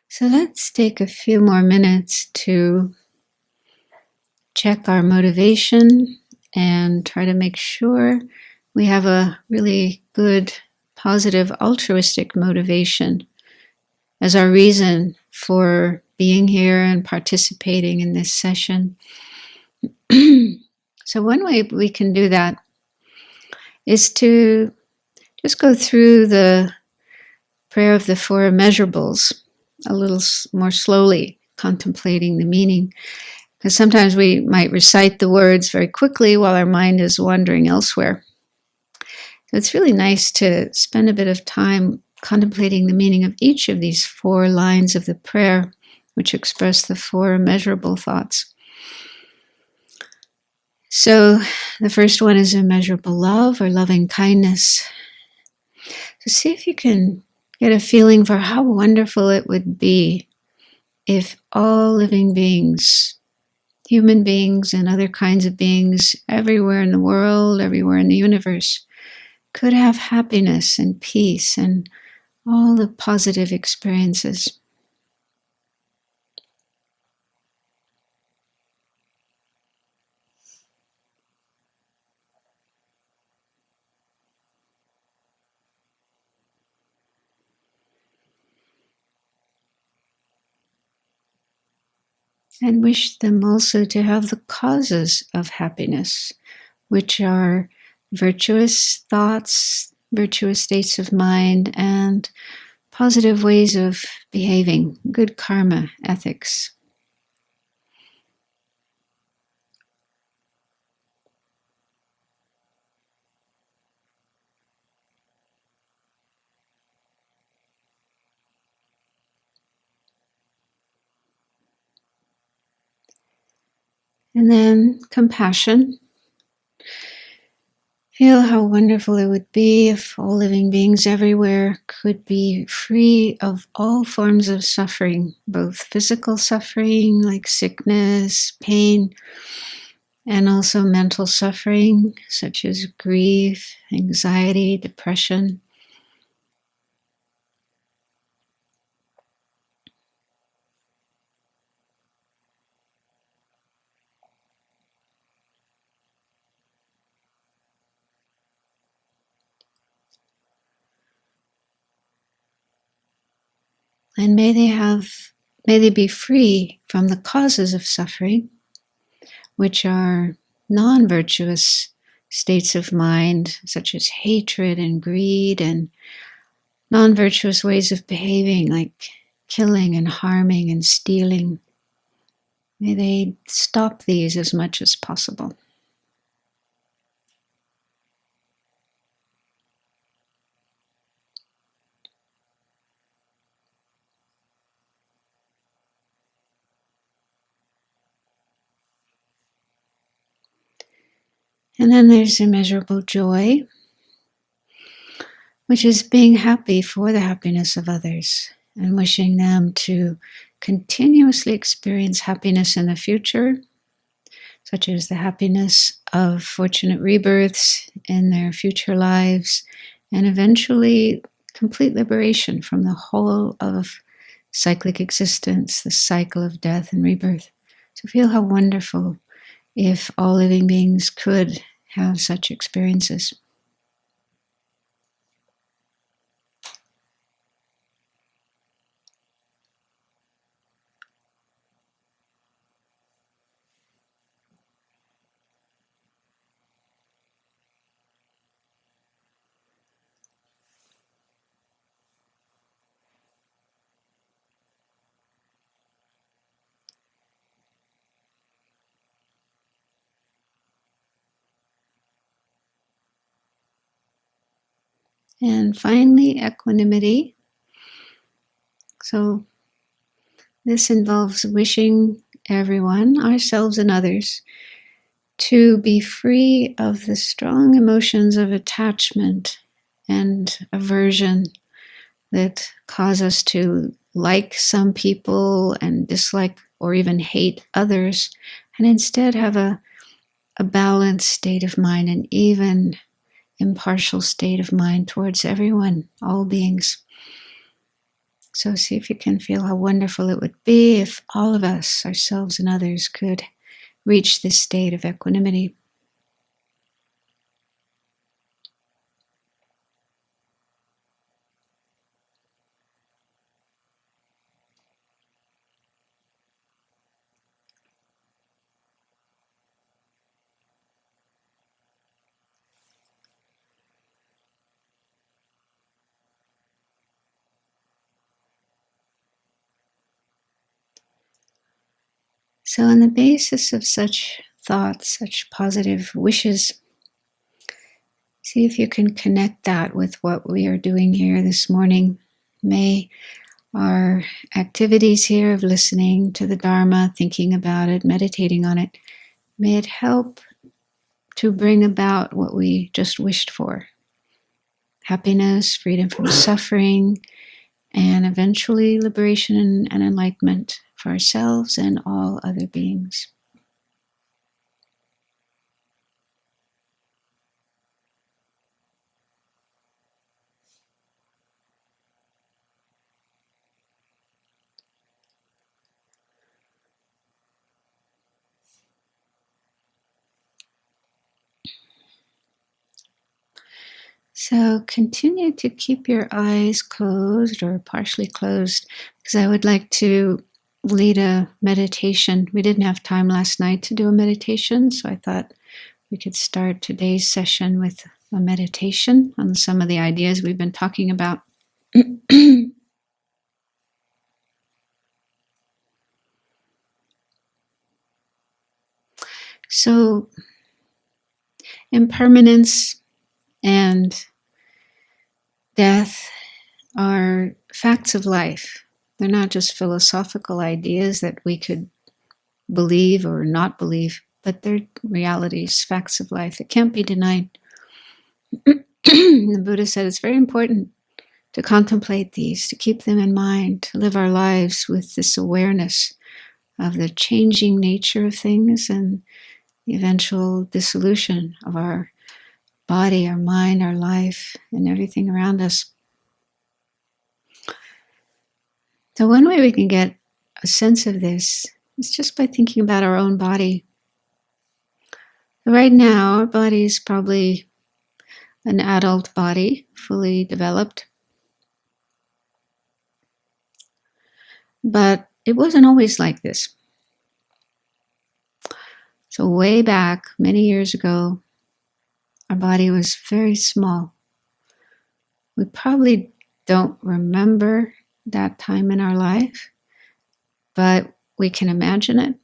So let's take a few more minutes to check our motivation and try to make sure we have a really good, positive, altruistic motivation as our reason for being here and participating in this session. So one way we can do that is to just go through the prayer of the four immeasurables a little more slowly, contemplating the meaning. Because sometimes we might recite the words very quickly while our mind is wandering elsewhere. So it's really nice to spend a bit of time contemplating the meaning of each of these four lines of the prayer, which express the four immeasurable thoughts. So the first one is immeasurable love or loving kindness. So see if you can get a feeling for how wonderful it would be if all living beings, human beings and other kinds of beings everywhere in the world, everywhere in the universe, could have happiness and peace and all the positive experiences. And wish them also to have the causes of happiness, which are virtuous thoughts, virtuous states of mind, and positive ways of behaving, good karma, ethics. And then compassion. Feel how wonderful it would be if all living beings everywhere could be free of all forms of suffering, both physical suffering like sickness, pain, and also mental suffering such as grief, anxiety, depression. And may they be free from the causes of suffering, which are non-virtuous states of mind, such as hatred and greed, and non-virtuous ways of behaving, like killing and harming and stealing. May they stop these as much as possible. And then there's immeasurable joy, which is being happy for the happiness of others and wishing them to continuously experience happiness in the future, such as the happiness of fortunate rebirths in their future lives, and eventually complete liberation from the whole of cyclic existence, the cycle of death and rebirth. So feel how wonderful if all living beings could have such experiences. And finally, equanimity. So this involves wishing everyone, ourselves and others, to be free of the strong emotions of attachment and aversion that cause us to like some people and dislike or even hate others, and instead have a balanced state of mind, an even, impartial state of mind towards everyone, all beings. So see if you can feel how wonderful it would be if all of us, ourselves and others, could reach this state of equanimity. So on the basis of such thoughts, such positive wishes, see if you can connect that with what we are doing here this morning. May our activities here of listening to the Dharma, thinking about it, meditating on it, may it help to bring about what we just wished for. Happiness, freedom from suffering, and eventually liberation and enlightenment for ourselves and all other beings. So continue to keep your eyes closed or partially closed, because I would like to lead a meditation. We didn't have time last night to do a meditation, so I thought we could start today's session with a meditation on some of the ideas we've been talking about. So, impermanence and death are facts of life. They're not just philosophical ideas that we could believe or not believe, but they're realities, facts of life that can't be denied. The Buddha said it's very important to contemplate these, to keep them in mind, to live our lives with this awareness of the changing nature of things and the eventual dissolution of our body, our mind, our life, and everything around us. So one way we can get a sense of this is just by thinking about our own body. Right now, our body is probably an adult body, fully developed. But it wasn't always like this. So way back, many years ago, our body was very small. We probably don't remember that time in our life, but we can imagine it.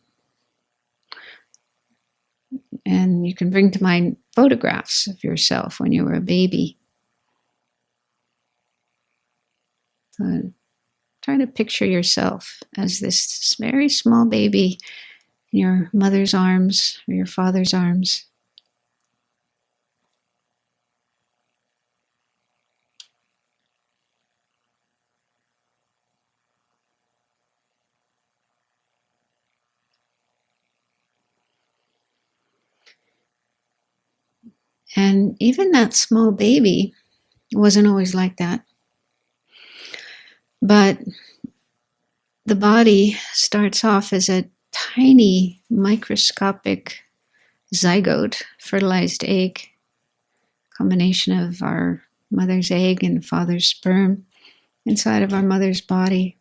And you can bring to mind photographs of yourself when you were a baby. So try to picture yourself as this very small baby in your mother's arms or your father's arms. And even that small baby wasn't always like that. But the body starts off as a tiny microscopic zygote, fertilized egg, combination of our mother's egg and father's sperm inside of our mother's body.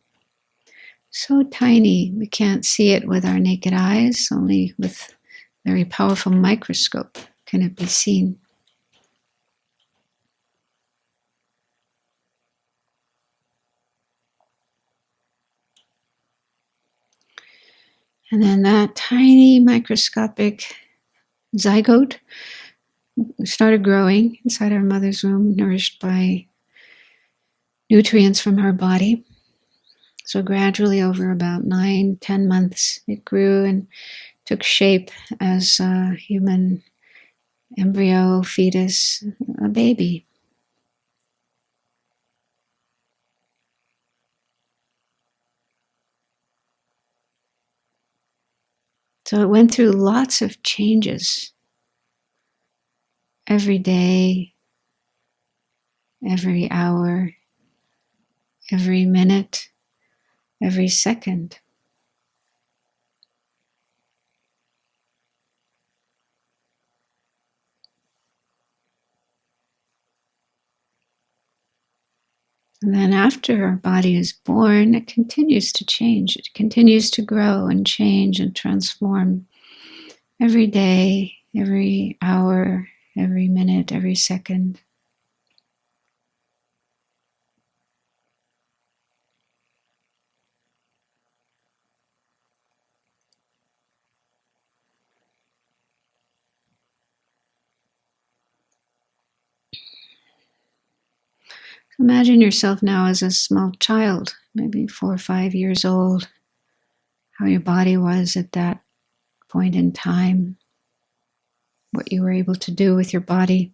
So tiny, we can't see it with our naked eyes, only with a very powerful microscope can it be seen. And then that tiny microscopic zygote started growing inside our mother's womb, nourished by nutrients from her body. So gradually over about 9-10 months, it grew and took shape as a human embryo, fetus, a baby. So it went through lots of changes every day, every hour, every minute, every second. And then after our body is born, it continues to change. It continues to grow and change and transform every day, every hour, every minute, every second. Imagine yourself now as a small child, maybe 4 or 5 years old, how your body was at that point in time, what you were able to do with your body.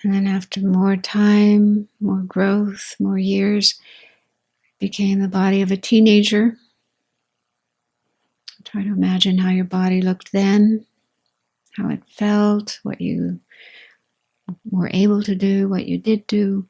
And then after more time, more growth, more years, became the body of a teenager. Try to imagine how your body looked then, how it felt, what you were able to do, what you did do.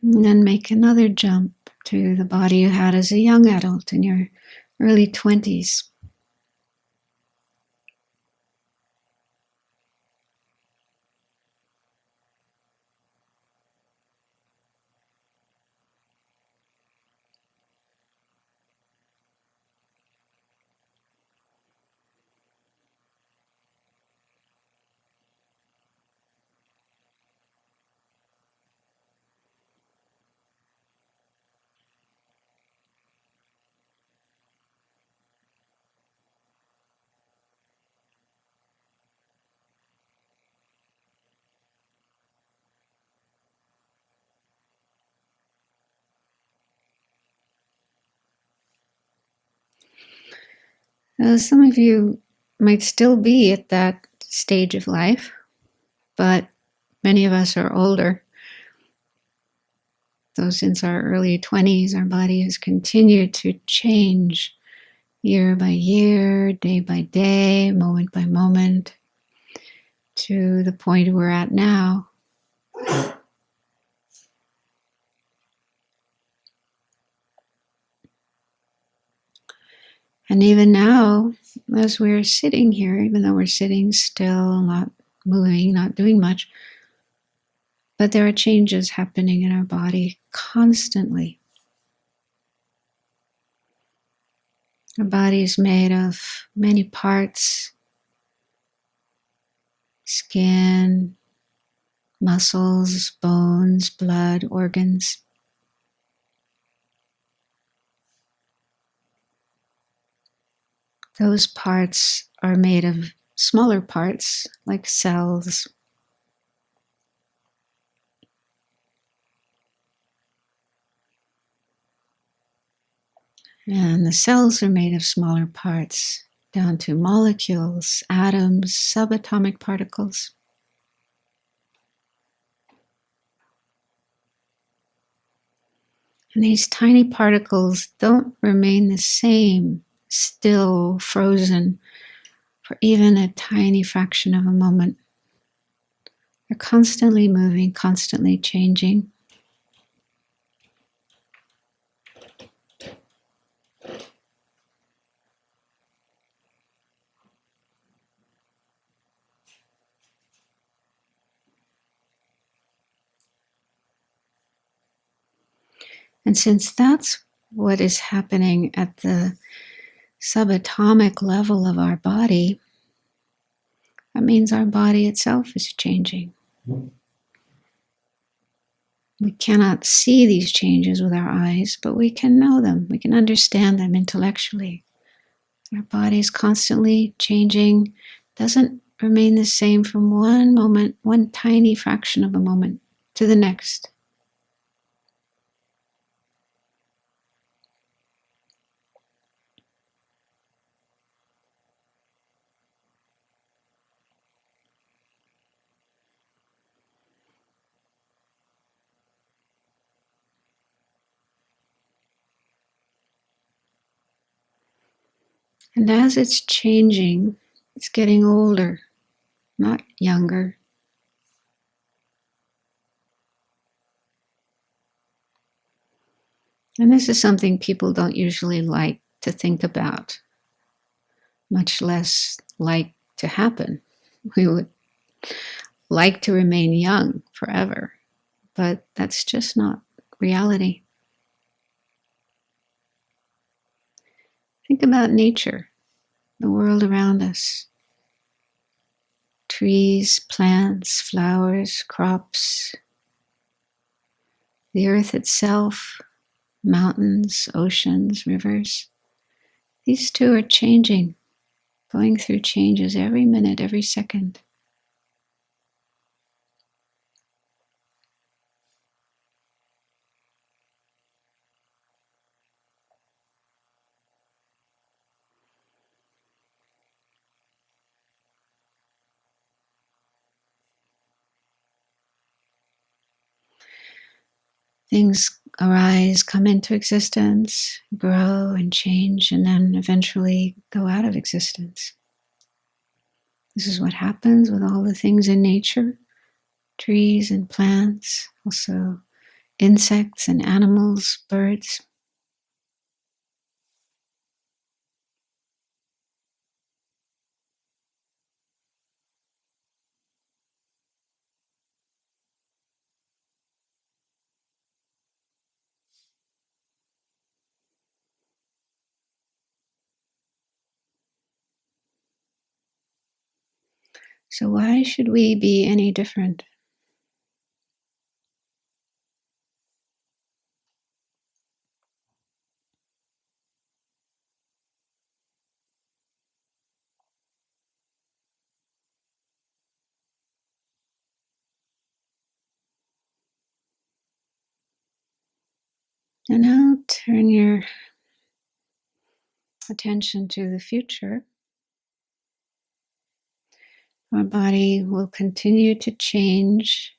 And then make another jump to the body you had as a young adult in your early 20s. Some of you might still be at that stage of life, but many of us are older. So since our early 20s, our body has continued to change year by year, day by day, moment by moment, to the point we're at now. And even now, as we're sitting here, even though we're sitting still, not moving, not doing much, but there are changes happening in our body constantly. Our body is made of many parts: skin, muscles, bones, blood, organs. Those parts are made of smaller parts, like cells. And the cells are made of smaller parts, down to molecules, atoms, subatomic particles. And these tiny particles don't remain the same, still frozen, for even a tiny fraction of a moment. They're constantly moving, constantly changing. And since that's what is happening at the subatomic level of our body, that means our body itself is changing. We cannot see these changes with our eyes, but we can know them. We can understand them intellectually. Our body is constantly changing, doesn't remain the same from one moment, one tiny fraction of a moment to the next. And as it's changing, it's getting older, not younger. And this is something people don't usually like to think about, much less like to happen. We would like to remain young forever, but that's just not reality. Think about nature, the world around us. Trees, plants, flowers, crops, the earth itself, mountains, oceans, rivers. These two are changing, going through changes every minute, every second. Things arise, come into existence, grow and change, and then eventually go out of existence. This is what happens with all the things in nature, trees and plants, also insects and animals, birds. So why should we be any different? And now turn your attention to the future. Our body will continue to change,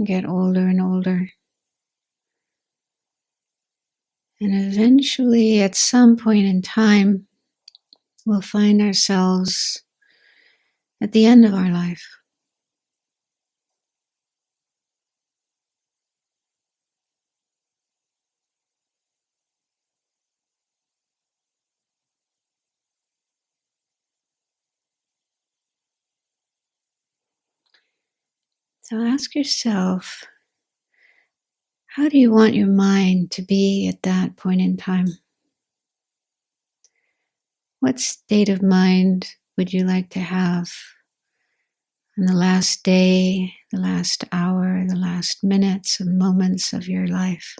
get older and older. And eventually, at some point in time, we'll find ourselves at the end of our life. So ask yourself, how do you want your mind to be at that point in time? What state of mind would you like to have in the last day, the last hour, the last minutes and moments of your life?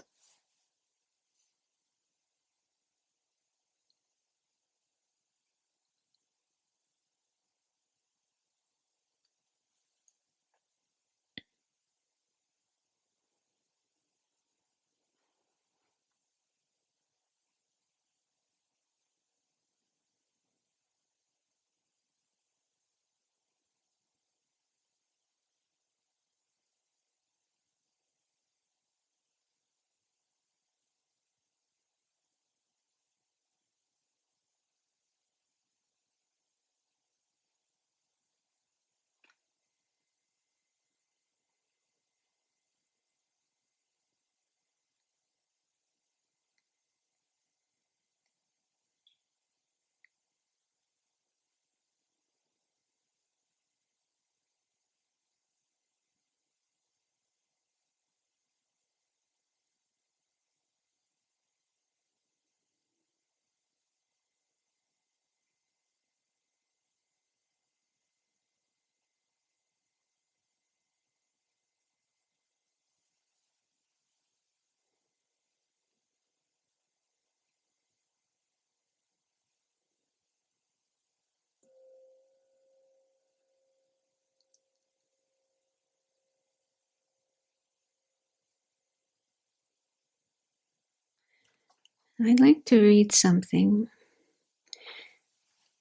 I'd like to read something.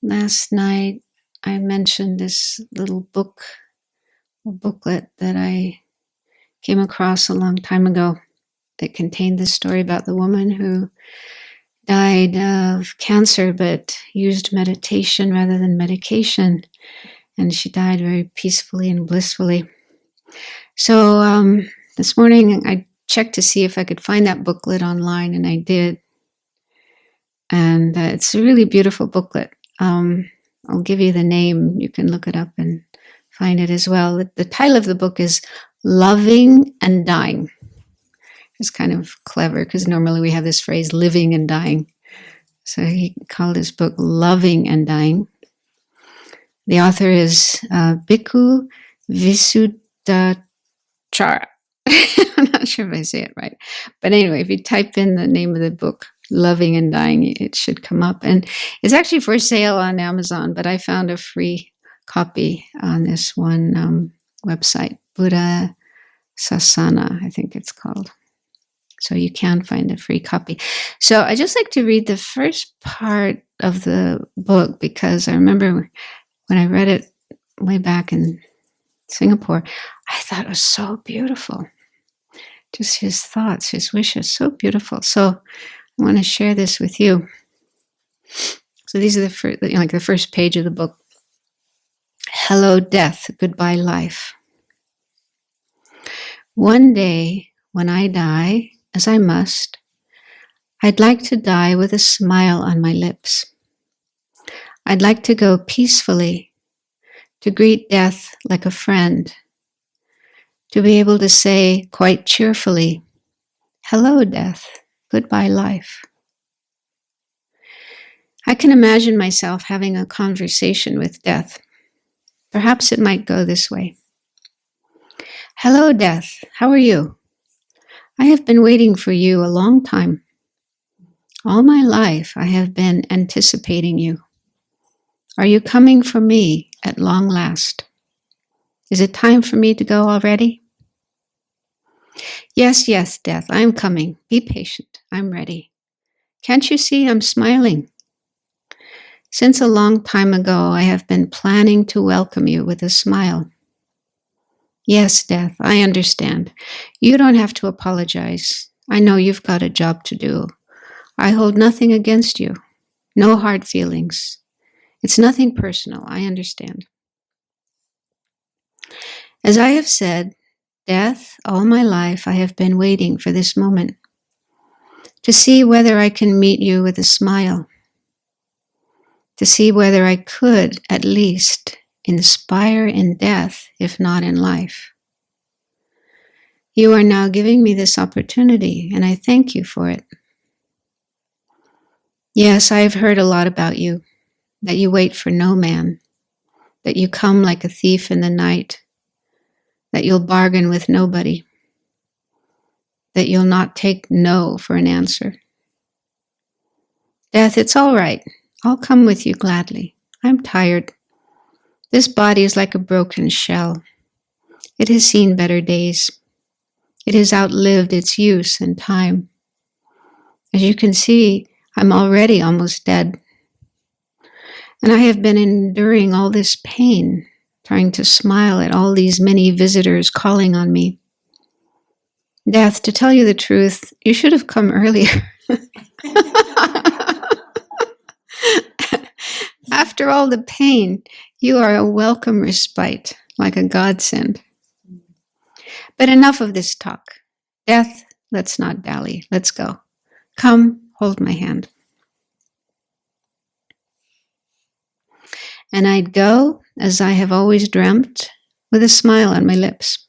Last night, I mentioned this little book, a booklet that I came across a long time ago that contained this story about the woman who died of cancer but used meditation rather than medication. And she died very peacefully and blissfully. So this morning I checked to see if I could find that booklet online, and I did. And it's a really beautiful booklet. I'll give you the name. You can look it up and find it as well. The title of the book is Loving and Dying. It's kind of clever because normally we have this phrase, living and dying. So he called his book Loving and Dying. The author is Bhikkhu Visuddhacharya. I'm not sure if I say it right. But anyway, if you type in the name of the book, Loving and Dying, it should come up. And it's actually for sale on Amazon, but I found a free copy on this one website, Buddha Sasana, I think it's called. So you can find a free copy. So I just like to read the first part of the book because I remember when I read it way back in Singapore, I thought it was so beautiful. Just his thoughts, his wishes, so beautiful. So I want to share this with you. So these are the first page of the book. Hello, death. Goodbye, life. One day, when I die, as I must, I'd like to die with a smile on my lips. I'd like to go peacefully, to greet death like a friend, to be able to say quite cheerfully, hello, death, goodbye, life. I can imagine myself having a conversation with death. Perhaps it might go this way. Hello, death, how are you? I have been waiting for you a long time. All my life I have been anticipating you. Are you coming for me at long last? Is it time for me to go already? Yes, yes, death, I am coming. Be patient. I'm ready. Can't you see I'm smiling? Since a long time ago, I have been planning to welcome you with a smile. Yes, death, I understand. You don't have to apologize. I know you've got a job to do. I hold nothing against you. No hard feelings. It's nothing personal, I understand. As I have said, death, all my life I have been waiting for this moment, to see whether I can meet you with a smile, to see whether I could at least inspire in death, if not in life. You are now giving me this opportunity, and I thank you for it. Yes, I have heard a lot about you, that you wait for no man, that you come like a thief in the night, that you'll bargain with nobody, that you'll not take no for an answer. Death, it's all right. I'll come with you gladly. I'm tired. This body is like a broken shell. It has seen better days. It has outlived its use and time. As you can see, I'm already almost dead. And I have been enduring all this pain, trying to smile at all these many visitors calling on me. Death, to tell you the truth, you should have come earlier. After all the pain, you are a welcome respite, like a godsend. But enough of this talk. Death, let's not dally. Let's go. Come, hold my hand. And I'd go, as I have always dreamt, with a smile on my lips.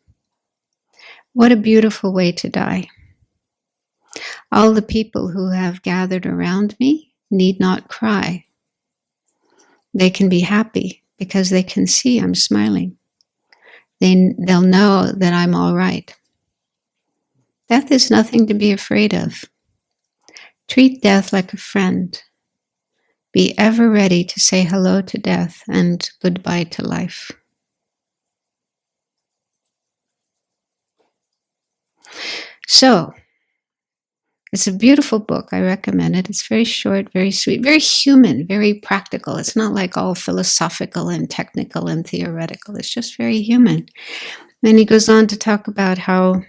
What a beautiful way to die. All the people who have gathered around me need not cry. They can be happy because they can see I'm smiling. They'll know that I'm all right. Death is nothing to be afraid of. Treat death like a friend. Be ever ready to say hello to death and goodbye to life. So, It's a beautiful book. I recommend it. It's very short, very sweet, very human, very practical. It's not like all philosophical and technical and theoretical. It's just very human. Then he goes on to talk about how,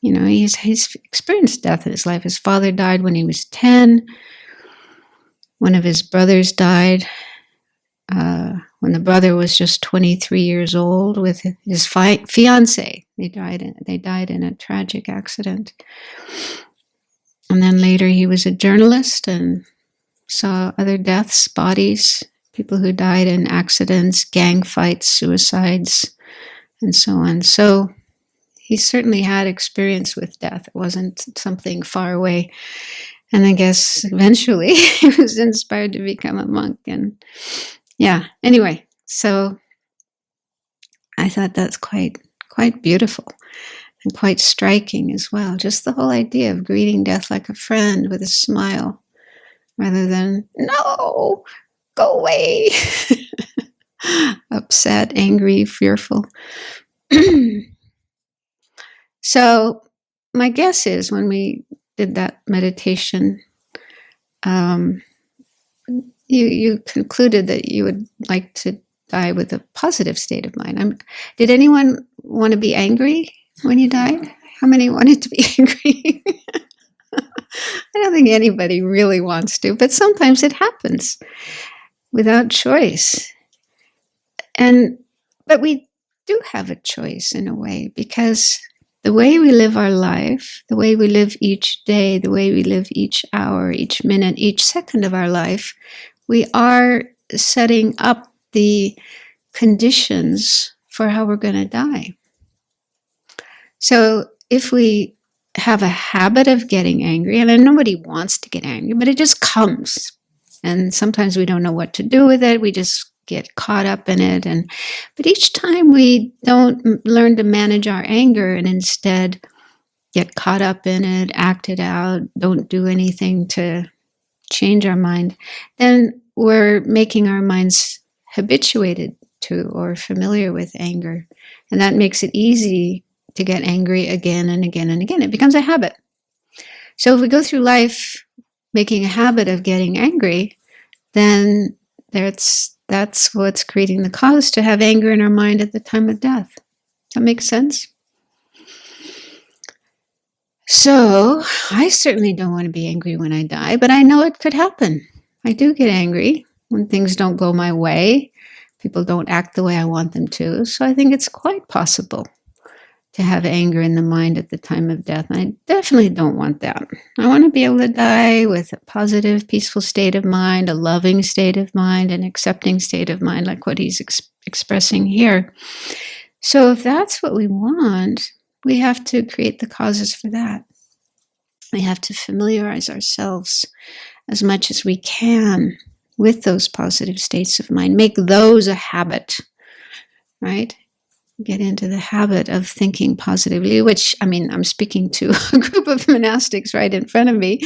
he's experienced death in his life. His father died when he was 10. One of his brothers died when the brother was just 23 years old with his fiancée. They died in a tragic accident. And then later he was a journalist and saw other deaths, bodies, people who died in accidents, gang fights, suicides, and so on. So he certainly had experience with death. It wasn't something far away. And I guess eventually he was inspired to become a monk. And anyway, so I thought that's quite beautiful. And quite striking as well. Just the whole idea of greeting death like a friend with a smile rather than, no, go away. Upset, angry, fearful. So my guess is when we did that meditation, you concluded that you would like to die with a positive state of mind. Did anyone want to be angry when you died? How many wanted to be angry? I don't think anybody really wants to, but sometimes it happens without choice. But we do have a choice in a way, because the way we live our life, the way we live each day, the way we live each hour, each minute, each second of our life, we are setting up the conditions for how we're going to die. So if we have a habit of getting angry, and nobody wants to get angry, but it just comes. And sometimes we don't know what to do with it. We just get caught up in it. But each time we don't learn to manage our anger and instead get caught up in it, act it out, don't do anything to change our mind, then we're making our minds habituated to or familiar with anger. And that makes it easy to get angry again and again and again. It becomes a habit. So if we go through life making a habit of getting angry, then that's what's creating the cause to have anger in our mind at the time of death. Does that make sense? So I certainly don't want to be angry when I die, but I know it could happen. I do get angry when things don't go my way. People don't act the way I want them to. So I think it's quite possible to have anger in the mind at the time of death. And I definitely don't want that. I want to be able to die with a positive, peaceful state of mind, a loving state of mind, an accepting state of mind, like what he's expressing here. So if that's what we want, we have to create the causes for that. We have to familiarize ourselves as much as we can with those positive states of mind. Make those a habit, right? Get into the habit of thinking positively, which, I'm speaking to a group of monastics right in front of me,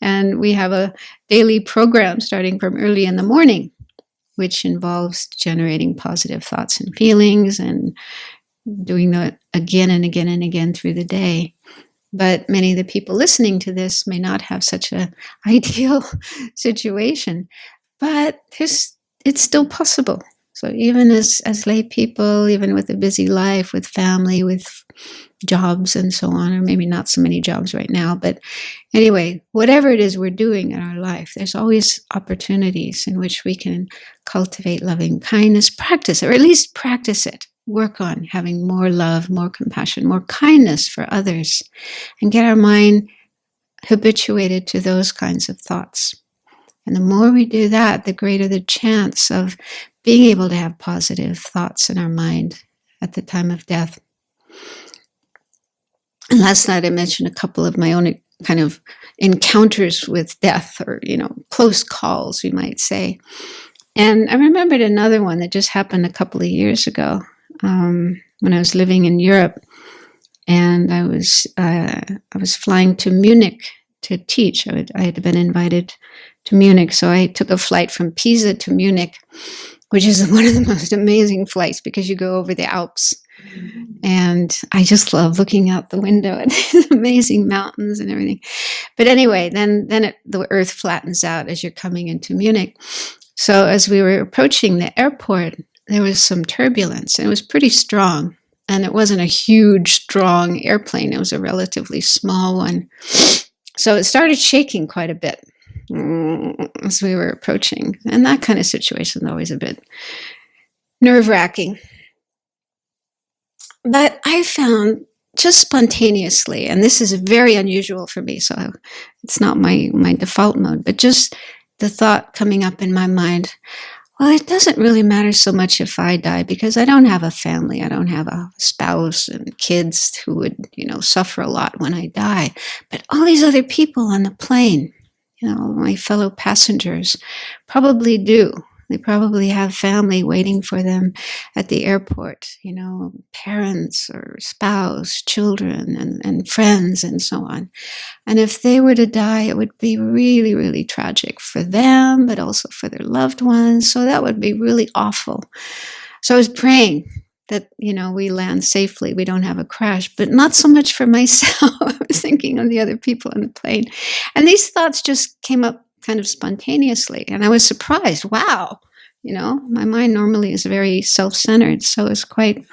and we have a daily program starting from early in the morning, which involves generating positive thoughts and feelings and doing that again and again and again through the day. But many of the people listening to this may not have such an ideal situation, but it's still possible. So even as lay people, even with a busy life, with family, with jobs and so on, or maybe not so many jobs right now, but anyway, whatever it is we're doing in our life, there's always opportunities in which we can cultivate loving kindness, practice, or at least practice it, work on having more love, more compassion, more kindness for others, and get our mind habituated to those kinds of thoughts. And the more we do that, the greater the chance of being able to have positive thoughts in our mind at the time of death. And last night I mentioned a couple of my own kind of encounters with death, or, close calls, we might say. And I remembered another one that just happened a couple of years ago when I was living in Europe. And I was flying to Munich to teach. I had been invited to Munich, so I took a flight from Pisa to Munich, which is one of the most amazing flights because you go over the Alps. And I just love looking out the window at these amazing mountains and everything. But anyway, then the earth flattens out as you're coming into Munich. So as we were approaching the airport, there was some turbulence, and it was pretty strong. And it wasn't a huge, strong airplane. It was a relatively small one. So it started shaking quite a bit as we were approaching. And that kind of situation is always a bit nerve-wracking. But I found just spontaneously, and this is very unusual for me, so it's not my default mode, but just the thought coming up in my mind, well, it doesn't really matter so much if I die, because I don't have a family. I don't have a spouse and kids who would, suffer a lot when I die. But all these other people on the plane, my fellow passengers, probably do. They probably have family waiting for them at the airport, parents or spouse, children, and friends, and so on. And if they were to die, it would be really, really tragic for them, but also for their loved ones. So that would be really awful. So I was praying that, we land safely, we don't have a crash, but not so much for myself. I was thinking of the other people on the plane. And these thoughts just came up kind of spontaneously. And I was surprised. Wow. My mind normally is very self-centered. So it's quite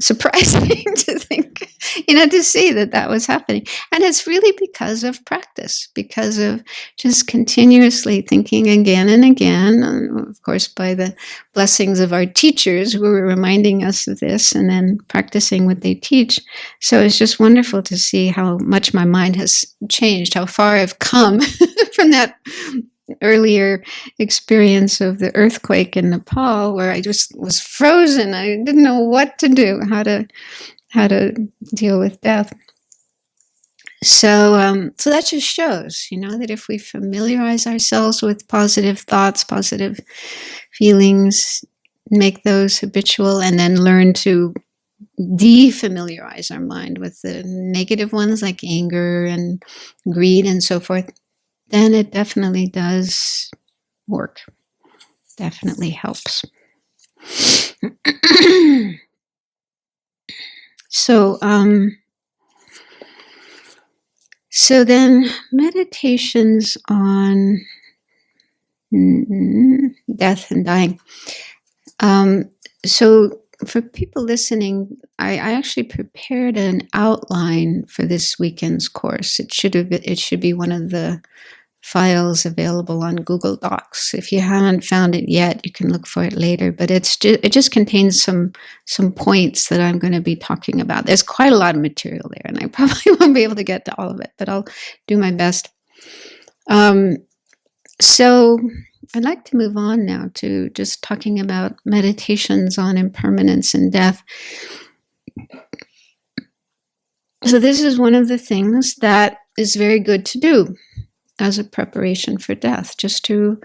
surprising to think, to see that was happening. And it's really because of practice, because of just continuously thinking again and again, of course, by the blessings of our teachers who were reminding us of this, and then practicing what they teach. So it's just wonderful to see how much my mind has changed, how far I've come from that earlier experience of the earthquake in Nepal, where I just was frozen. I didn't know what to do, how to deal with death. So that just shows, that if we familiarize ourselves with positive thoughts, positive feelings, make those habitual, and then learn to defamiliarize our mind with the negative ones like anger and greed and so forth, then it definitely does work. Definitely helps. So then meditations on death and dying. So for people listening, I actually prepared an outline for this weekend's course. It should be one of the files available on Google Docs. If you haven't found it yet, you can look for it later. But it just contains some points that I'm going to be talking about. There's quite a lot of material there, and I probably won't be able to get to all of it, but I'll do my best. So I'd like to move on now to just talking about meditations on impermanence and death. So this is one of the things that is very good to do as a preparation for death, just to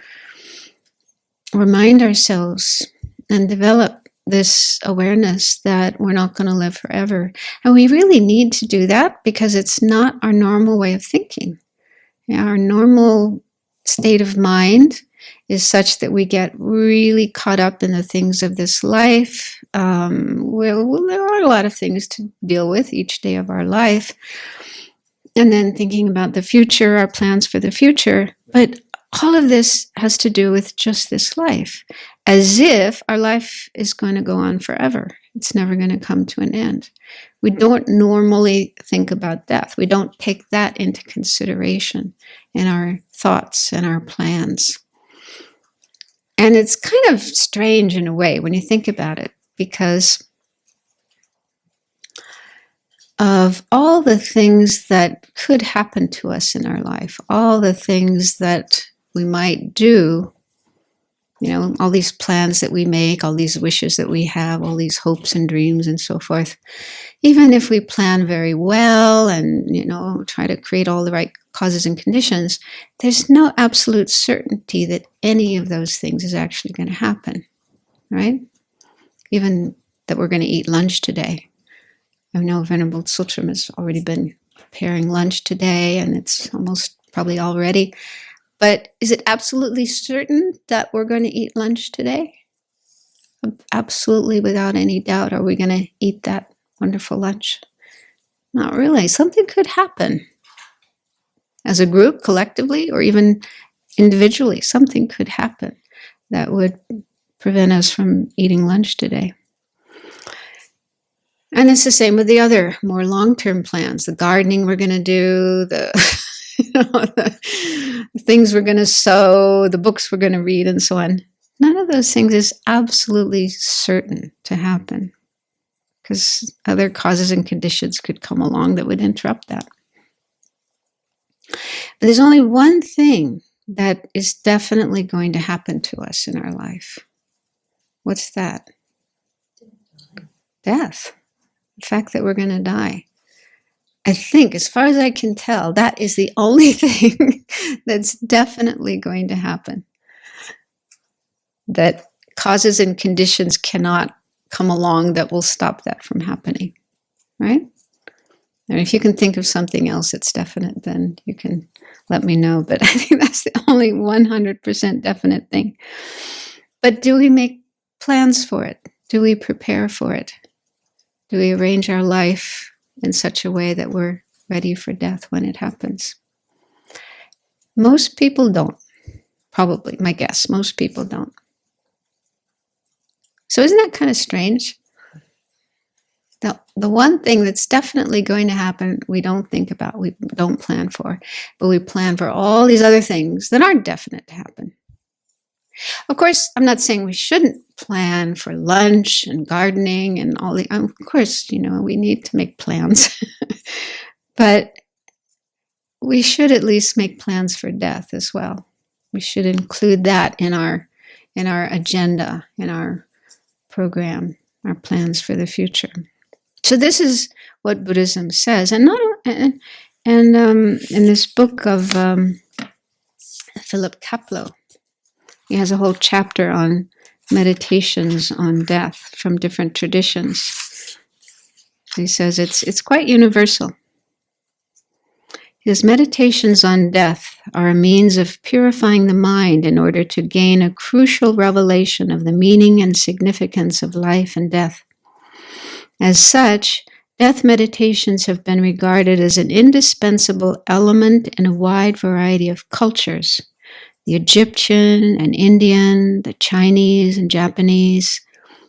remind ourselves and develop this awareness that we're not going to live forever. And we really need to do that because it's not our normal way of thinking. Our normal state of mind is such that we get really caught up in the things of this life. Well, there are a lot of things to deal with each day of our life. And then thinking about the future, our plans for the future. But all of this has to do with just this life, as if our life is going to go on forever. It's never going to come to an end. We don't normally think about death. We don't take that into consideration in our thoughts and our plans. And it's kind of strange in a way when you think about it, because of all the things that could happen to us in our life, all the things that we might do, all these plans that we make, all these wishes that we have, all these hopes and dreams and so forth. Even if we plan very well and, try to create all the right causes and conditions, there's no absolute certainty that any of those things is actually going to happen, right? Even that we're going to eat lunch today. I know Venerable Tsultrim has already been preparing lunch today, and it's almost probably all ready. But is it absolutely certain that we're going to eat lunch today? Absolutely, without any doubt, are we going to eat that wonderful lunch? Not really. Something could happen. As a group, collectively, or even individually, something could happen that would prevent us from eating lunch today. And it's the same with the other more long-term plans, the gardening we're going to do, the, the things we're going to sow, the books we're going to read, and so on. None of those things is absolutely certain to happen, because other causes and conditions could come along that would interrupt that. But there's only one thing that is definitely going to happen to us in our life. What's that? Death. The fact that we're going to die. I think, as far as I can tell, that is the only thing that's definitely going to happen. That causes and conditions cannot come along that will stop that from happening. Right? And if you can think of something else that's definite, then you can let me know. But I think that's the only 100% definite thing. But do we make plans for it? Do we prepare for it? Do we arrange our life in such a way that we're ready for death when it happens? Most people don't. Probably, my guess, most people don't. So isn't that kind of strange? The one thing that's definitely going to happen, we don't think about, we don't plan for, but we plan for all these other things that aren't definite to happen. Of course, I'm not saying we shouldn't plan for lunch and gardening and all the, of course, we need to make plans. But we should at least make plans for death as well. We should include that in our agenda, in our program, our plans for the future. So this is what Buddhism says. And in this book of Philip Kapleau, he has a whole chapter on meditations on death from different traditions. He says it's quite universal. He says meditations on death are a means of purifying the mind in order to gain a crucial revelation of the meaning and significance of life and death. As such, death meditations have been regarded as an indispensable element in a wide variety of cultures. The Egyptian and Indian, the Chinese and Japanese,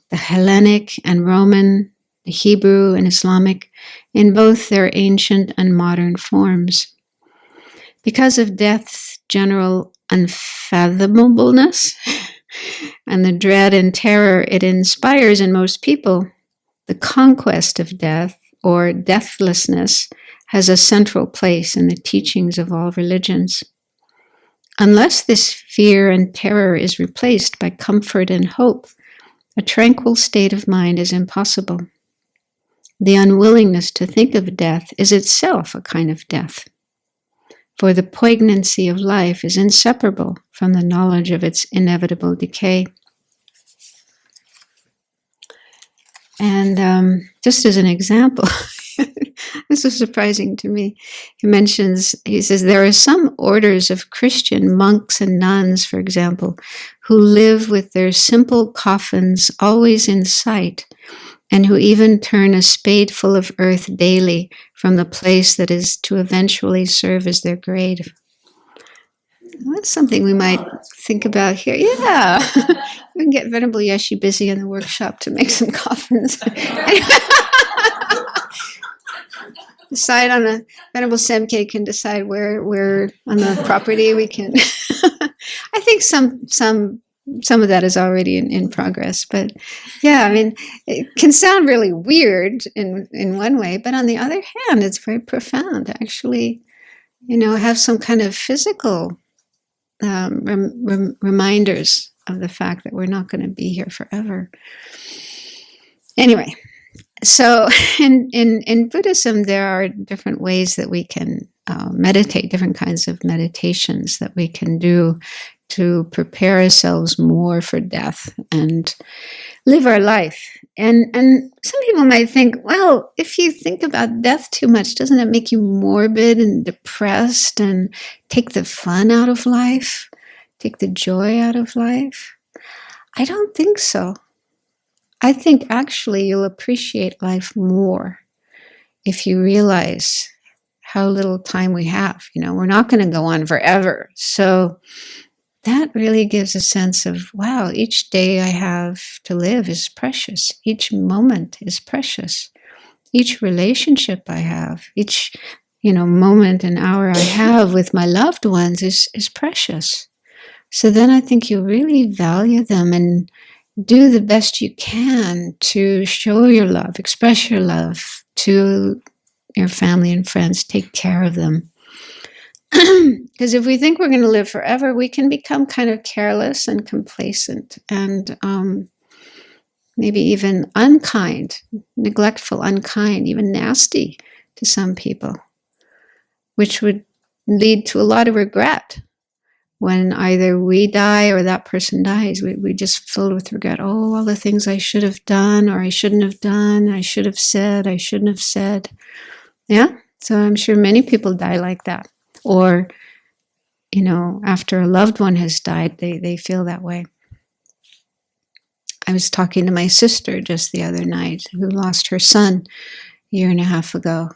the Hellenic and Roman, the Hebrew and Islamic, in both their ancient and modern forms. Because of death's general unfathomableness and the dread and terror it inspires in most people, the conquest of death, or deathlessness, has a central place in the teachings of all religions. Unless this fear and terror is replaced by comfort and hope, a tranquil state of mind is impossible. The unwillingness to think of death is itself a kind of death, for the poignancy of life is inseparable from the knowledge of its inevitable decay. And just as an example, this is surprising to me. He says, there are some orders of Christian monks and nuns, for example, who live with their simple coffins always in sight, and who even turn a spadeful of earth daily from the place that is to eventually serve as their grave. That's something we might think about here. Yeah, we can get Venerable Yeshi busy in the workshop to make some coffins. Decide on a Venerable Semke can decide where on the property we can. I think some of that is already in progress, but yeah, I mean, it can sound really weird in one way, but on the other hand, it's very profound to actually, have some kind of physical reminders of the fact that we're not going to be here forever. Anyway, so in Buddhism, there are different ways that we can meditate, different kinds of meditations that we can do to prepare ourselves more for death and live our life. And some people might think, well, if you think about death too much, doesn't it make you morbid and depressed and take the fun out of life, take the joy out of life? I don't think so. I think actually you'll appreciate life more if you realize how little time we have. We're not going to go on forever. So that really gives a sense of, wow, each day I have to live is precious. Each moment is precious. Each relationship I have, each, moment and hour I have with my loved ones is precious. So then I think you really value them and do the best you can to show your love, express your love to your family and friends, take care of them. Because if we think we're going to live forever, we can become kind of careless and complacent and maybe even unkind, neglectful, unkind, even nasty to some people, which would lead to a lot of regret when either we die or that person dies. We just filled with regret. Oh, all the things I should have done or I shouldn't have done, I should have said, I shouldn't have said. Yeah, so I'm sure many people die like that. Or, after a loved one has died, they feel that way. I was talking to my sister just the other night who lost her son a year and a half ago.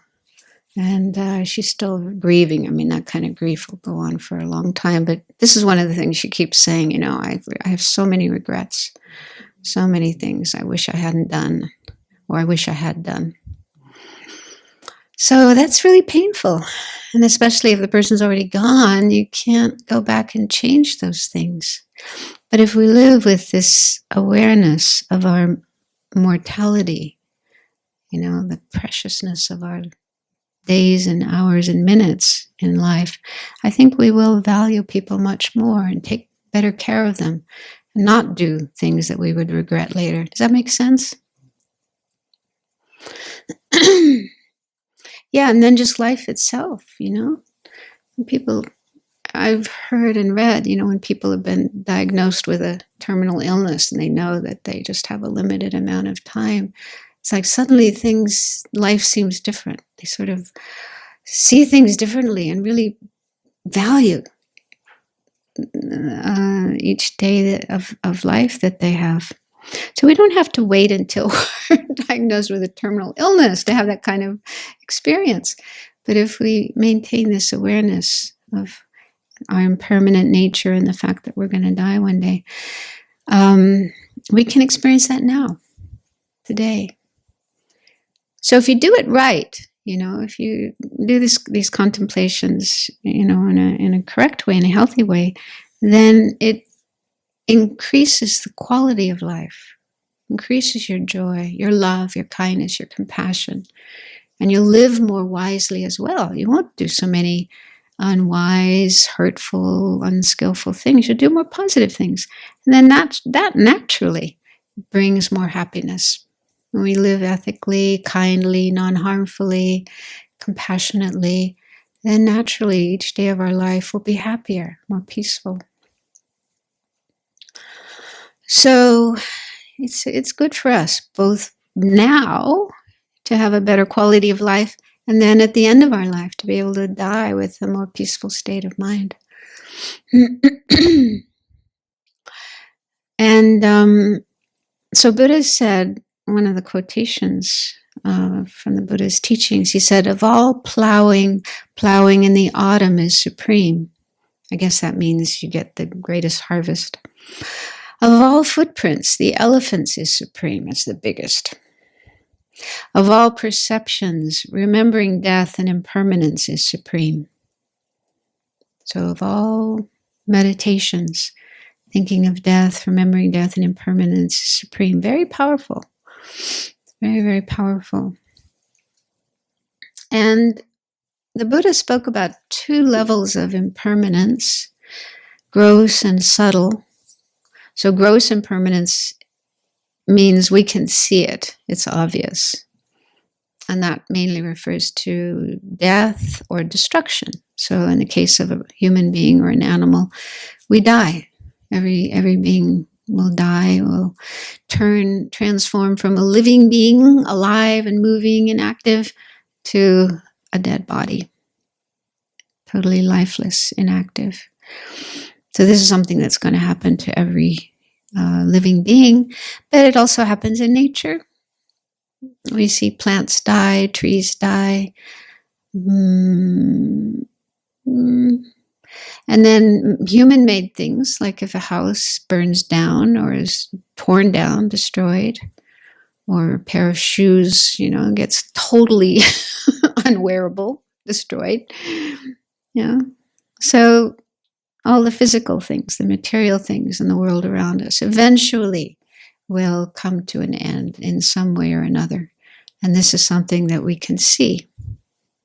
And she's still grieving. I mean, that kind of grief will go on for a long time. But this is one of the things she keeps saying, I have so many regrets, so many things I wish I hadn't done, or I wish I had done. So that's really painful. And especially if the person's already gone, you can't go back and change those things. But if we live with this awareness of our mortality, the preciousness of our days and hours and minutes in life, I think we will value people much more and take better care of them and not do things that we would regret later. Does that make sense? Yeah, and then just life itself, People, I've heard and read, when people have been diagnosed with a terminal illness and they know that they just have a limited amount of time, it's like suddenly life seems different. They sort of see things differently and really value each day of life that they have. So we don't have to wait until we're diagnosed with a terminal illness to have that kind of experience. But if we maintain this awareness of our impermanent nature and the fact that we're going to die one day, we can experience that now, today. So if you do it right, if you do these contemplations, in a correct way, in a healthy way, then it increases the quality of life, increases your joy, your love, your kindness, your compassion, and you'll live more wisely as well. You won't do so many unwise, hurtful, unskillful things. You'll do more positive things. And then that naturally brings more happiness. When we live ethically, kindly, non-harmfully, compassionately, then naturally each day of our life will be happier, more peaceful. So it's good for us both now to have a better quality of life, and then at the end of our life to be able to die with a more peaceful state of mind. And so Buddha said, one of the quotations from the Buddha's teachings, he said, of all plowing in the autumn is supreme. I guess that means you get the greatest harvest. Of all footprints, the elephant's is supreme. It's the biggest. Of all perceptions, remembering death and impermanence is supreme. So of all meditations, thinking of death, remembering death and impermanence is supreme. Very powerful. Very, very powerful. And the Buddha spoke about two levels of impermanence, gross and subtle. So gross impermanence means we can see it. It's obvious. And that mainly refers to death or destruction. So in the case of a human being or an animal, we die. Every being will die, will transform from a living being, alive and moving and active, to a dead body, totally lifeless, inactive. So this is something that's going to happen to every living being, but it also happens in nature. We see plants die, trees die. And then human-made things, like if a house burns down or is torn down, destroyed, or a pair of shoes, gets totally unwearable, destroyed. Yeah. So all the physical things, the material things in the world around us, eventually will come to an end in some way or another. And this is something that we can see.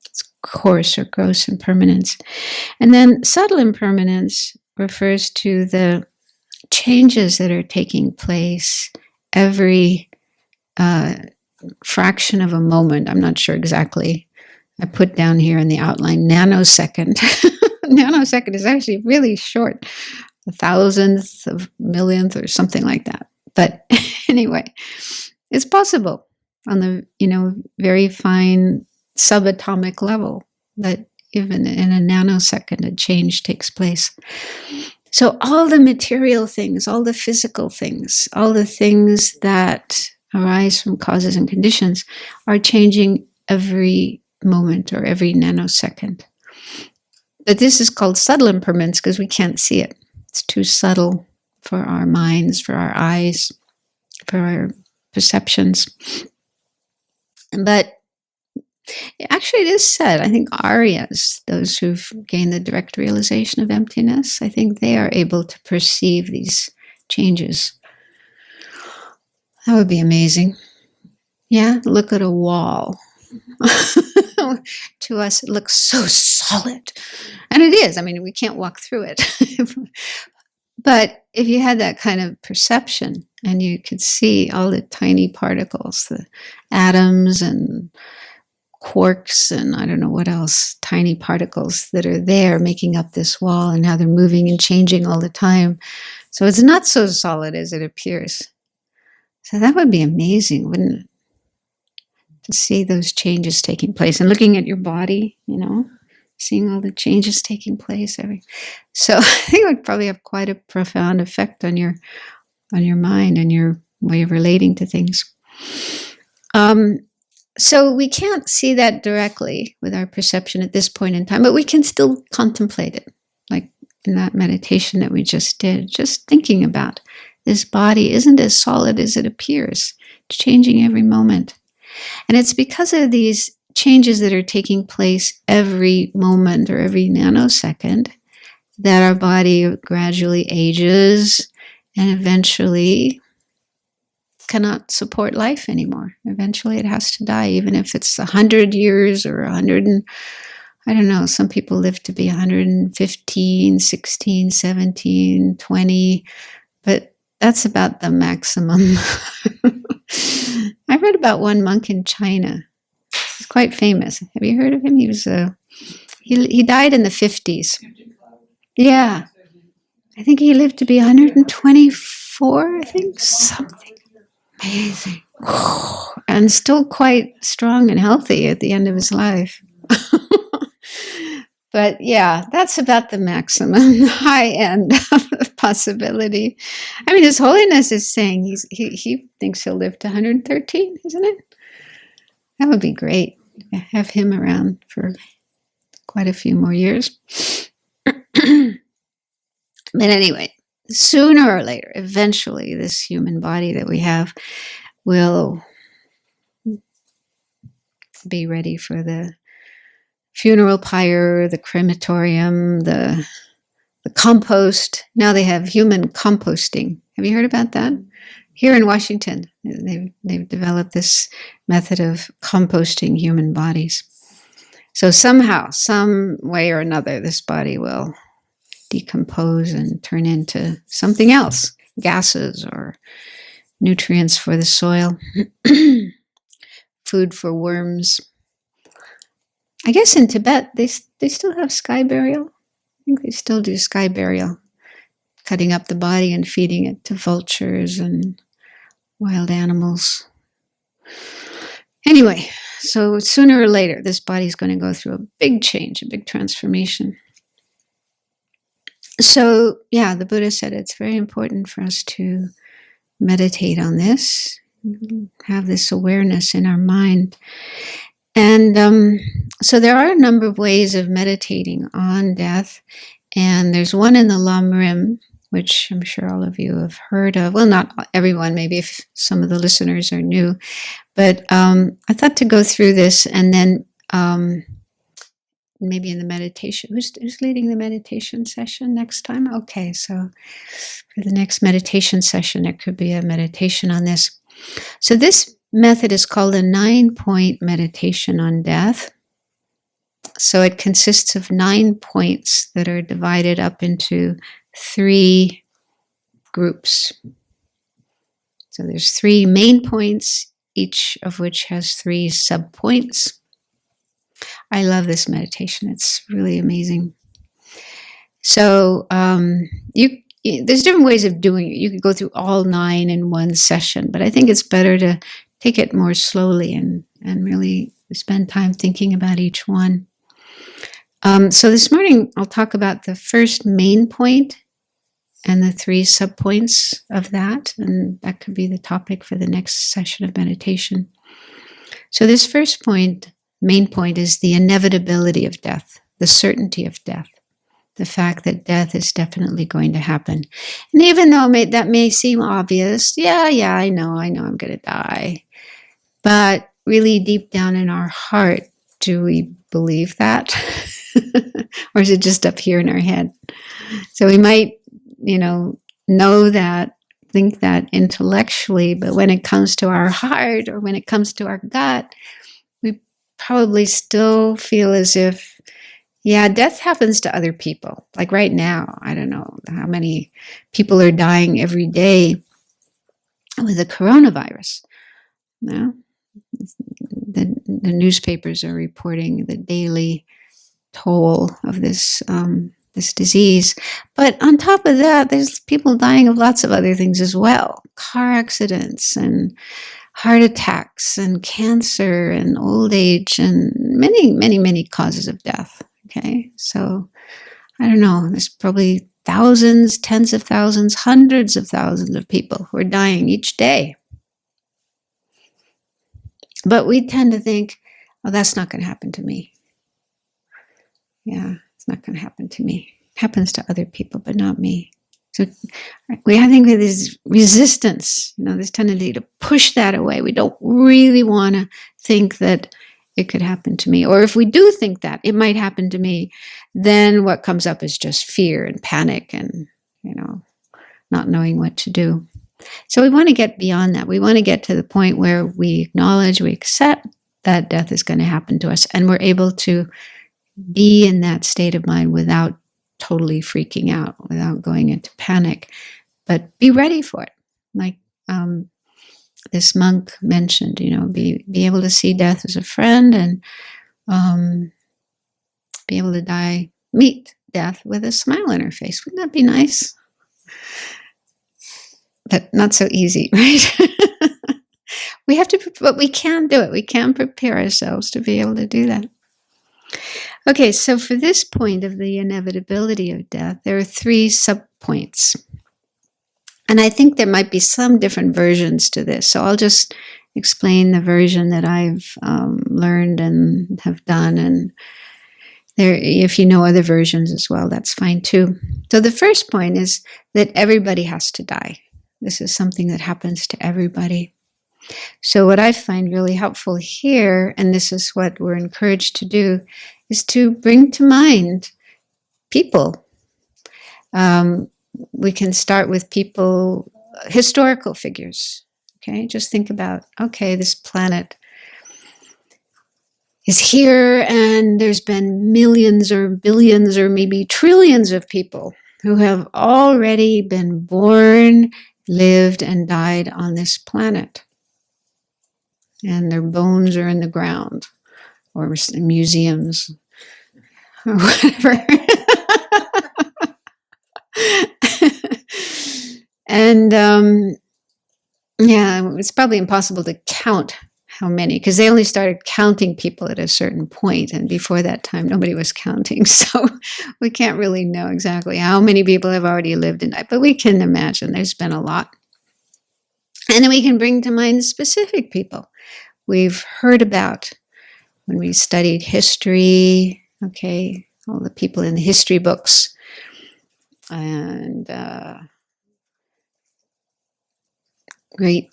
It's coarse or gross impermanence. And then subtle impermanence refers to the changes that are taking place every fraction of a moment. I'm not sure exactly. I put down here in the outline nanosecond. Nanosecond is actually really short, a thousandth of millionth or something like that. But anyway, it's possible on the very fine subatomic level that even in a nanosecond a change takes place. So all the material things, all the physical things, all the things that arise from causes and conditions are changing every moment or every nanosecond. But this is called subtle impermanence because we can't see it. It's too subtle for our minds, for our eyes, for our perceptions. But actually it is said, I think Aryas, those who've gained the direct realization of emptiness, I think they are able to perceive these changes. That would be amazing. Yeah, look at a wall. To us, it looks so solid. And it is. I mean, we can't walk through it. But if you had that kind of perception and you could see all the tiny particles, the atoms and quarks and I don't know what else, tiny particles that are there making up this wall and how they're moving and changing all the time. So it's not so solid as it appears. So that would be amazing, wouldn't it? To see those changes taking place and looking at your body, seeing all the changes taking place. So I think it would probably have quite a profound effect on your mind and your way of relating to things. So we can't see that directly with our perception at this point in time, but we can still contemplate it, like in that meditation that we just did, just thinking about this body isn't as solid as it appears. It's changing every moment. And it's because of these changes that are taking place every moment or every nanosecond that our body gradually ages and eventually cannot support life anymore. Eventually it has to die, even if it's 100 years or 100 and, I don't know, some people live to be 115, 16, 17, 20, but that's about the maximum. I read about one monk in China. He's quite famous. Have you heard of him? He was he died in the 50s. Yeah. I think he lived to be 124, I think, something. Amazing. And still quite strong and healthy at the end of his life. But yeah, that's about the maximum, high end of possibility. I mean, His Holiness is saying he thinks he'll live to 113, isn't it? That would be great. Have him around for quite a few more years. But anyway, sooner or later, eventually, this human body that we have will be ready for the funeral pyre, the crematorium, the compost. Now they have human composting. Have you heard about that? Here in Washington, they've developed this method of composting human bodies. So somehow, some way or another, this body will decompose and turn into something else, gases or nutrients for the soil, food for worms. I guess in Tibet, they still have sky burial. I think they still do sky burial, cutting up the body and feeding it to vultures and wild animals. Anyway, so sooner or later, this body's going to go through a big change, a big transformation. So, yeah, the Buddha said it's very important for us to meditate on this, have this awareness in our mind. And so there are a number of ways of meditating on death. And there's one in the Lamrim, which I'm sure all of you have heard of. Well, not everyone, maybe if some of the listeners are new. But I thought to go through this and then maybe in the meditation. Who's leading the meditation session next time? Okay, so for the next meditation session, there could be a meditation on this. So this method is called a 9-point meditation on death. So it consists of 9 points that are divided up into 3 groups. So there's 3 main points, each of which has 3 sub-points. I love this meditation. It's really amazing. So there's different ways of doing it. You could go through all 9 in one session, but I think it's better to take it more slowly and really spend time thinking about each one. So this morning, I'll talk about the first main point and the 3 sub-points of that, and that could be the topic for the next session of meditation. So this first point, main point, is the inevitability of death, the certainty of death, the fact that death is definitely going to happen. And even though that may seem obvious, yeah, I know I'm going to die. But really deep down in our heart, do we believe that? Or is it just up here in our head? So we might, know that, think that intellectually, but when it comes to our heart or when it comes to our gut, we probably still feel as if, yeah, death happens to other people. Like right now, I don't know how many people are dying every day with the coronavirus. No? The newspapers are reporting the daily toll of this disease. But on top of that, there's people dying of lots of other things as well. Car accidents and heart attacks and cancer and old age and many, many, many causes of death. Okay, so I don't know, there's probably thousands, tens of thousands, hundreds of thousands of people who are dying each day. But we tend to think, oh, that's not going to happen to me. Yeah, it's not going to happen to me. It happens to other people, but not me. So I think with this resistance, this tendency to push that away. We don't really want to think that it could happen to me. Or if we do think that it might happen to me, then what comes up is just fear and panic and, not knowing what to do. So we want to get beyond that. We want to get to the point where we acknowledge, we accept that death is going to happen to us, and we're able to be in that state of mind without totally freaking out, without going into panic, but be ready for it. Like this monk mentioned, be able to see death as a friend and be able to meet death with a smile on her face. Wouldn't that be nice? But not so easy, right? We have to, but we can do it. We can prepare ourselves to be able to do that. Okay, so for this point of the inevitability of death, there are 3 sub-points. And I think there might be some different versions to this. So I'll just explain the version that I've learned and have done. And if you know other versions as well, that's fine too. So the first point is that everybody has to die. This is something that happens to everybody. So what I find really helpful here, and this is what we're encouraged to do, is to bring to mind people. We can start with people, historical figures. Okay, just think about, this planet is here, and there's been millions or billions or maybe trillions of people who have already been born, lived, and died on this planet. And their bones are in the ground or in museums or whatever. And it's probably impossible to count how many, because they only started counting people at a certain point, and before that time nobody was counting, so we can't really know exactly how many people have already lived and died, but we can imagine there's been a lot. And then we can bring to mind specific people we've heard about when we studied history, okay, all the people in the history books, and great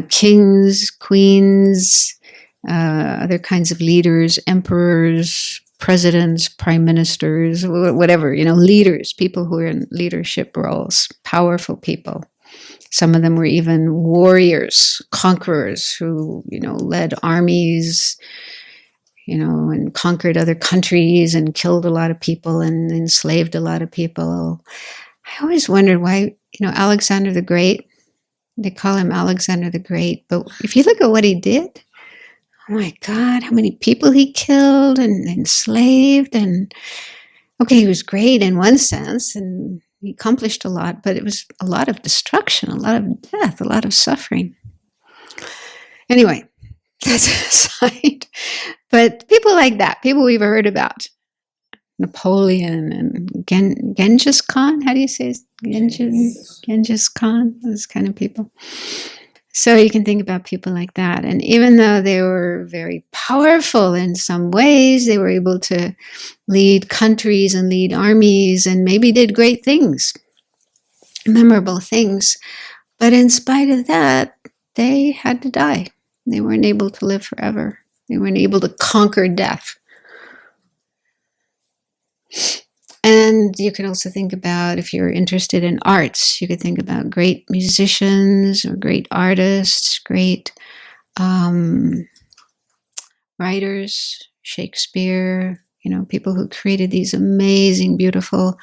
kings, queens, other kinds of leaders, emperors, presidents, prime ministers, whatever, leaders, people who are in leadership roles, powerful people. Some of them were even warriors, conquerors who, led armies, and conquered other countries and killed a lot of people and enslaved a lot of people. I always wondered why, Alexander the Great, they call him Alexander the Great, but if you look at what he did, oh my God, how many people he killed and enslaved. And okay, he was great in one sense and he accomplished a lot, but it was a lot of destruction, a lot of death, a lot of suffering. Anyway, that's aside. But people like that, people we've heard about, Napoleon and Genghis Khan, how do you say it? Genghis Khan, those kind of people. So you can think about people like that. And even though they were very powerful in some ways, they were able to lead countries and lead armies and maybe did great things, memorable things. But in spite of that, they had to die. They weren't able to live forever. They weren't able to conquer death. And you could also think about, if you're interested in arts, you could think about great musicians or great artists, great writers, Shakespeare, people who created these amazing, beautiful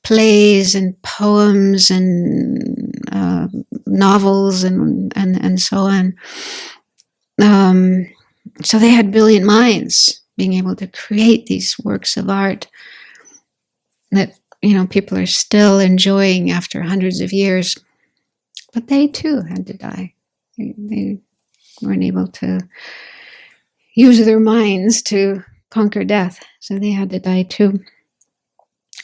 plays and poems and novels and so on. So they had brilliant minds, being able to create these works of art that, people are still enjoying after hundreds of years. But they too had to die. They weren't able to use their minds to conquer death. So they had to die too.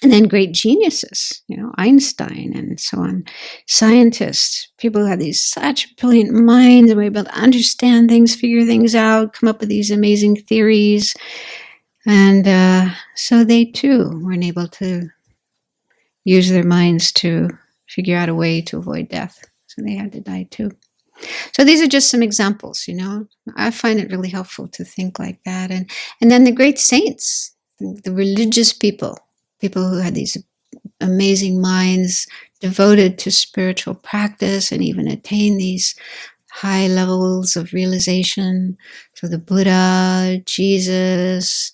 And then great geniuses, Einstein and so on, scientists, people who had these such brilliant minds and were able to understand things, figure things out, come up with these amazing theories. And so they too weren't able to use their minds to figure out a way to avoid death. So they had to die too. So these are just some examples, I find it really helpful to think like that. And then the great saints, the religious people who had these amazing minds devoted to spiritual practice and even attained these high levels of realization. So the Buddha, Jesus,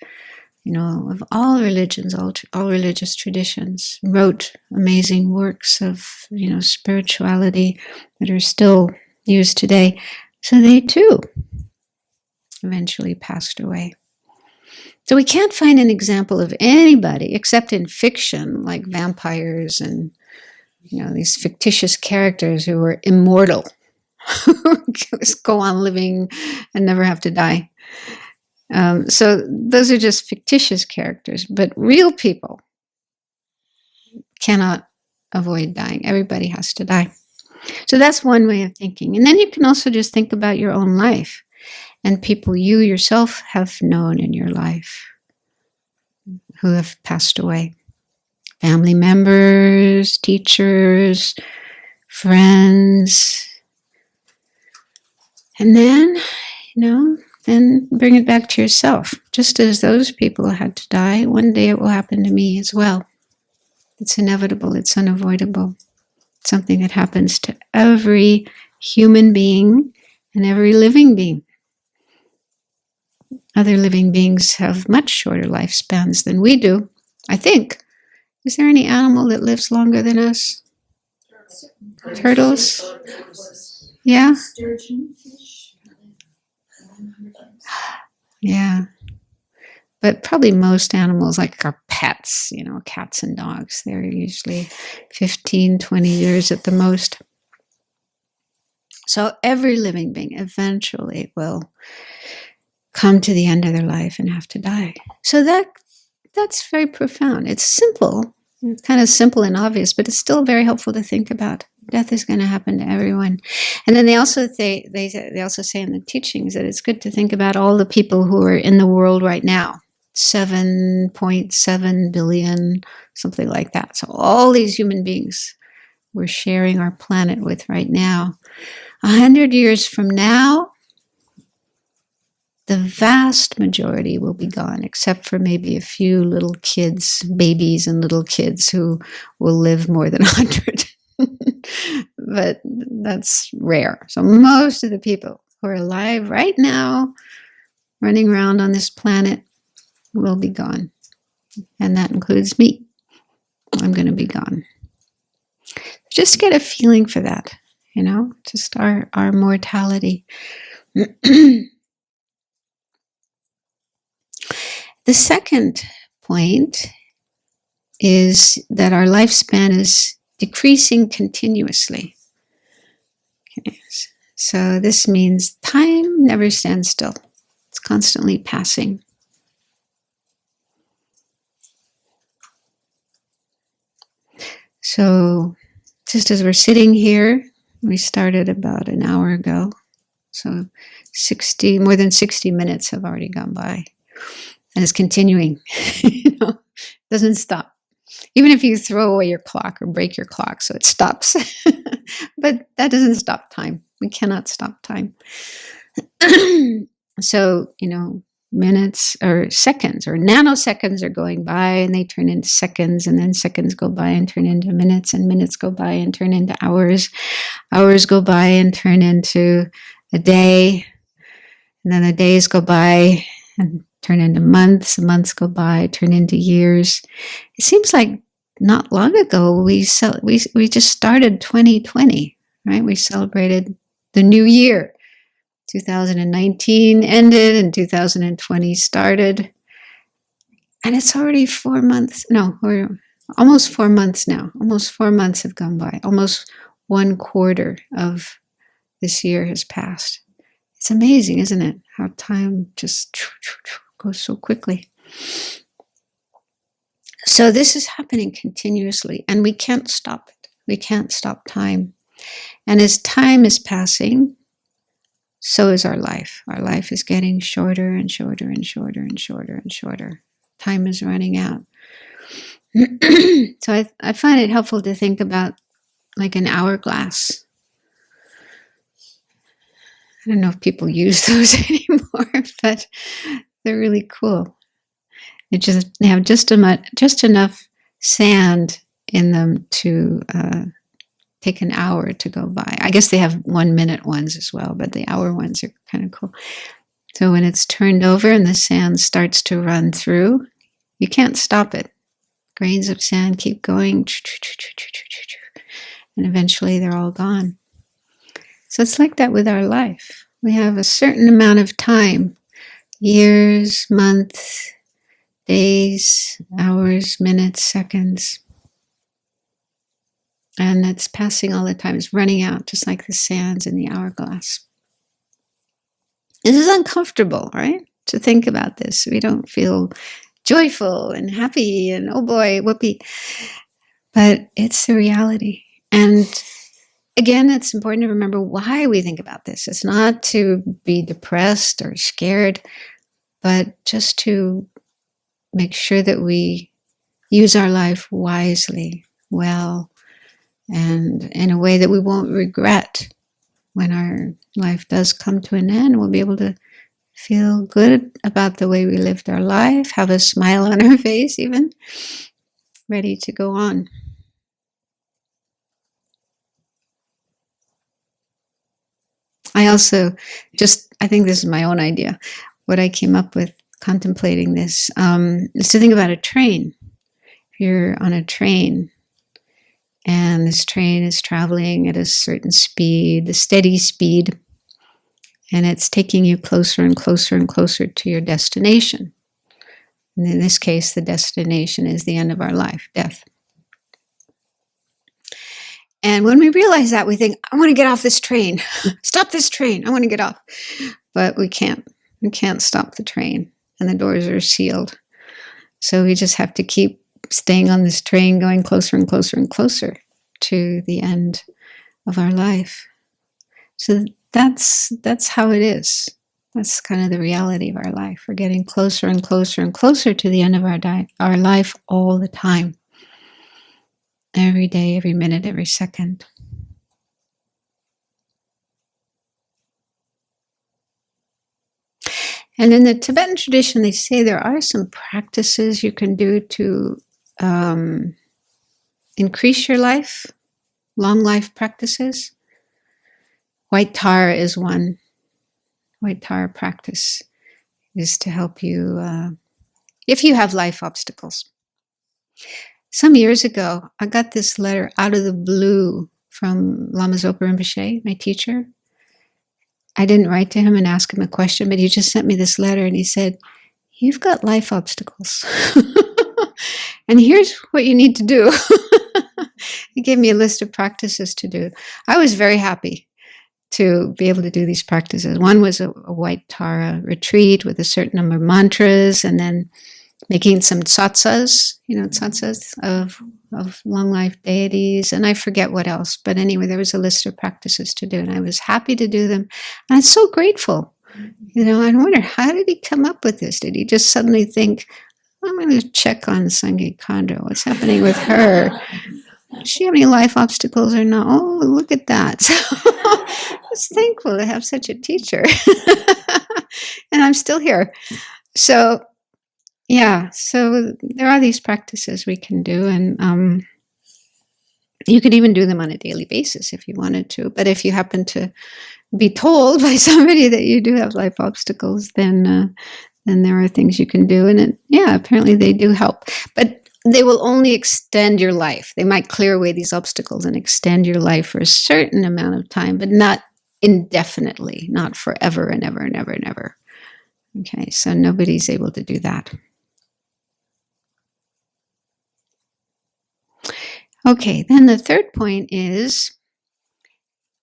of all religions, all religious traditions, wrote amazing works of, spirituality that are still used today. So they too eventually passed away. So we can't find an example of anybody except in fiction, like vampires and, these fictitious characters who were immortal, just go on living and never have to die. So those are just fictitious characters, but real people cannot avoid dying. Everybody has to die. So that's one way of thinking. And then you can also just think about your own life and people you yourself have known in your life who have passed away. Family members, teachers, friends. And then, then bring it back to yourself. Just as those people had to die, one day it will happen to me as well. It's inevitable. It's unavoidable. It's something that happens to every human being and every living being. Other living beings have much shorter lifespans than we do, I think. Is there any animal that lives longer than us? Turtles? Yeah? Sturgeon fish. Yeah. But probably most animals, like our pets, cats and dogs, they're usually 15, 20 years at the most. So every living being eventually will come to the end of their life and have to die. So that's very profound. It's simple. It's kind of simple and obvious, but it's still very helpful to think about. Death is going to happen to everyone. And then they also say in the teachings that it's good to think about all the people who are in the world right now. 7.7 billion, something like that. So all these human beings we're sharing our planet with right now. 100 years from now, the vast majority will be gone, except for maybe a few little kids, babies and little kids who will live more than 100. But that's rare. So most of the people who are alive right now, running around on this planet, will be gone. And that includes me. I'm going to be gone. Just get a feeling for that, just our mortality. The second point is that our lifespan is decreasing continuously. Okay. So this means time never stands still. It's constantly passing. So just as we're sitting here, we started about an hour ago. So more than 60 minutes have already gone by. And it's continuing. Doesn't stop. Even if you throw away your clock or break your clock so it stops. But that doesn't stop time. We cannot stop time. So, minutes or seconds or nanoseconds are going by and they turn into seconds, and then seconds go by and turn into minutes, and minutes go by and turn into hours. Hours go by and turn into a day, and then the days go by and turn into months. Months go by, turn into years. It seems like not long ago we just started 2020, right? We celebrated the new year. 2019 ended and 2020 started. And it's already 4 months. No, we're almost 4 months now. Almost 4 months have gone by. Almost 1/4 of this year has passed. It's amazing, isn't it? How time just goes so quickly. So this is happening continuously, and we can't stop it. We can't stop time. And as time is passing, so is our life. Our life is getting shorter and shorter and shorter and shorter and shorter. Time is running out. So I find it helpful to think about like an hourglass. I don't know if people use those anymore, but they're really cool. They have just enough sand in them to take an hour to go by. I guess they have 1 minute ones as well, but the hour ones are kind of cool. So when it's turned over and the sand starts to run through, you can't stop it. Grains of sand keep going, and eventually they're all gone. So it's like that with our life. We have a certain amount of time, years, months, days, hours, minutes, seconds. And it's passing all the time. It's running out, just like the sands in the hourglass. This is uncomfortable, right? To think about this. We don't feel joyful and happy and, oh boy, whoopee. But it's the reality. And again, it's important to remember why we think about this. It's not to be depressed or scared, but just to make sure that we use our life wisely, well, and in a way that we won't regret when our life does come to an end. We'll be able to feel good about the way we lived our life, have a smile on our face even, ready to go on. I also I think this is my own idea. What I came up with contemplating this is to think about a train. If you're on a train, and this train is traveling at a certain speed, the steady speed, and it's taking you closer and closer and closer to your destination. And in this case, the destination is the end of our life, death. And when we realize that, we think, I want to get off this train. Stop this train. I want to get off. But we can't. We can't stop the train, and the doors are sealed. So we just have to keep staying on this train, going closer and closer and closer to the end of our life. So that's how it is. That's kind of the reality of our life. We're getting closer and closer and closer to the end of our life all the time. Every day, every minute, every second. And in the Tibetan tradition, they say there are some practices you can do to increase your life, long life practices. White tar is one. White tar practice is to help you if you have life obstacles. Some years ago, I got this letter out of the blue from Lama Zopa Rinpoche, my teacher. I didn't write to him and ask him a question, but he just sent me this letter and he said, "You've got life obstacles. And here's what you need to do." He gave me a list of practices to do. I was very happy to be able to do these practices. One was a white Tara retreat with a certain number of mantras, and then making some tsatsas, tsatsas of long life deities, and I forget what else. But anyway, there was a list of practices to do, and I was happy to do them. And I'm so grateful. I wonder, how did he come up with this? Did he just suddenly think, I'm going to check on Sangye Khandro. What's happening with her? Does she have any life obstacles or not? Oh, look at that. So I was thankful to have such a teacher. And I'm still here. So, yeah, so there are these practices we can do. And you could even do them on a daily basis if you wanted to. But if you happen to be told by somebody that you do have life obstacles, then there are things you can do. And apparently they do help. But they will only extend your life. They might clear away these obstacles and extend your life for a certain amount of time, but not indefinitely, not forever and ever and ever and ever. Okay, so nobody's able to do that. Okay, then the third point is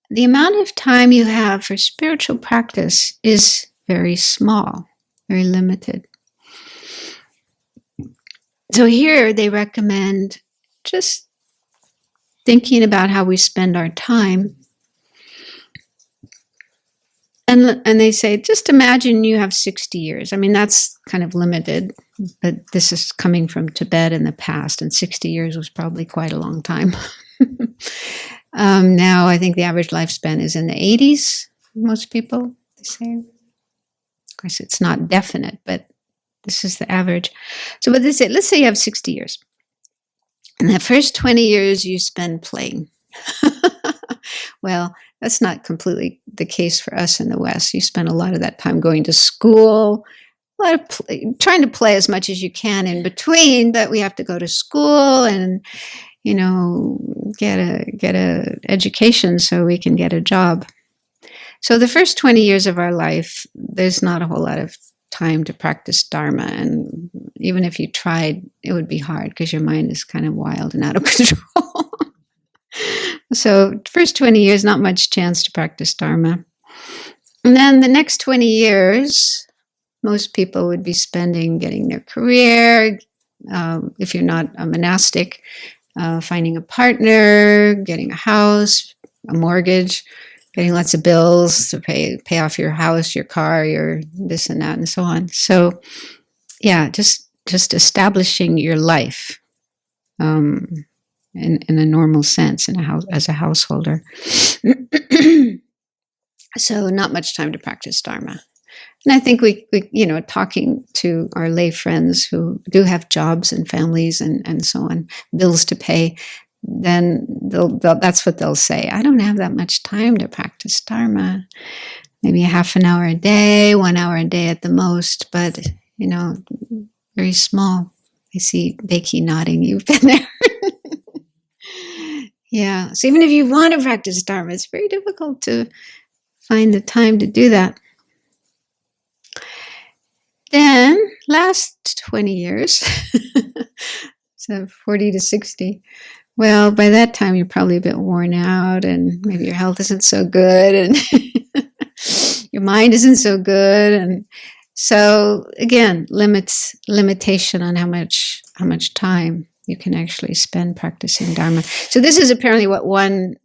the amount of time you have for spiritual practice is very small, very limited. So here they recommend just thinking about how we spend our time. And they say, just imagine you have 60 years. I mean, that's kind of limited, but this is coming from Tibet in the past, and 60 years was probably quite a long time. Now, I think the average lifespan is in the 80s, most people, they say. Of course, it's not definite, but this is the average. So what they say, let's say you have 60 years. And the first 20 years you spend playing. Well, that's not completely the case for us in the West. You spend a lot of that time going to school, trying to play as much as you can in between, but we have to go to school and, get a education so we can get a job. So the first 20 years of our life, there's not a whole lot of time to practice Dharma. And even if you tried, it would be hard because your mind is kind of wild and out of control. So first 20 years, not much chance to practice Dharma. And then the next 20 years, most people would be spending getting their career, if you're not a monastic, finding a partner, getting a house, a mortgage, getting lots of bills to pay off your house, your car, your this and that, and so on. So, just establishing your life in a normal sense as a householder. So, not much time to practice Dharma. And I think we talking to our lay friends who do have jobs and families and so on, bills to pay, then that's what they'll say. I don't have that much time to practice Dharma. Maybe a half an hour a day, 1 hour a day at the most, but, very small. I see Becky nodding. You've been there. Yeah. So even if you want to practice Dharma, it's very difficult to find the time to do that. Then, last 20 years, so 40 to 60, well, by that time, you're probably a bit worn out and maybe your health isn't so good and your mind isn't so good. And so, again, limitation on how much time you can actually spend practicing Dharma. So this is apparently what one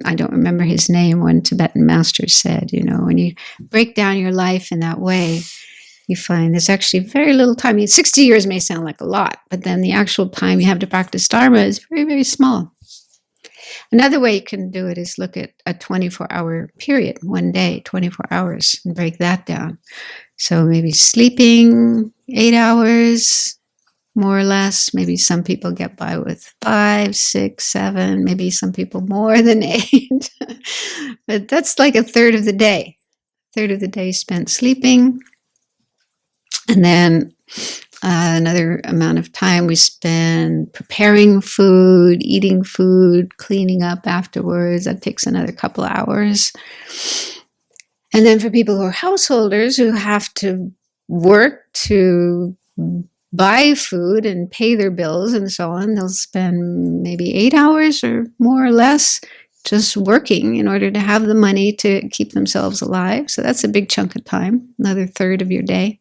I don't remember his name, one Tibetan master said, when you break down your life in that way, you find there's actually very little time. I mean, 60 years may sound like a lot, but then the actual time you have to practice Dharma is very, very small. Another way you can do it is look at a 24-hour period, one day, 24 hours, and break that down. So maybe sleeping 8 hours, more or less. Maybe some people get by with 5, 6, 7, maybe some people more than 8. But that's like a third of the day. A third of the day spent sleeping. And then another amount of time we spend preparing food, eating food, cleaning up afterwards. That takes another couple of hours. And then for people who are householders who have to work to buy food and pay their bills and so on, they'll spend maybe 8 hours or more or less just working in order to have the money to keep themselves alive. So that's a big chunk of time, another third of your day.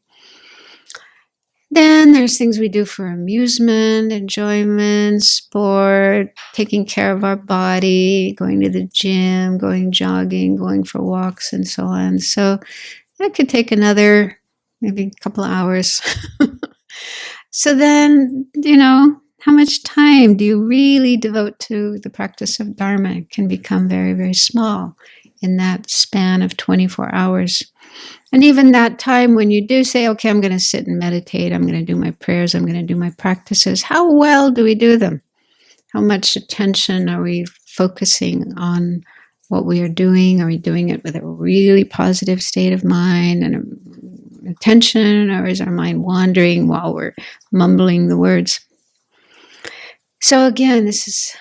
Then there's things we do for amusement, enjoyment, sport, taking care of our body, going to the gym, going jogging, going for walks, and so on. So that could take another maybe a couple of hours. So then, how much time do you really devote to the practice of Dharma? It can become very, very small in that span of 24 hours. And even that time when you do say, okay, I'm going to sit and meditate, I'm going to do my prayers, I'm going to do my practices, how well do we do them? How much attention are we focusing on what we are doing? Are we doing it with a really positive state of mind and attention, or is our mind wandering while we're mumbling the words? So again, this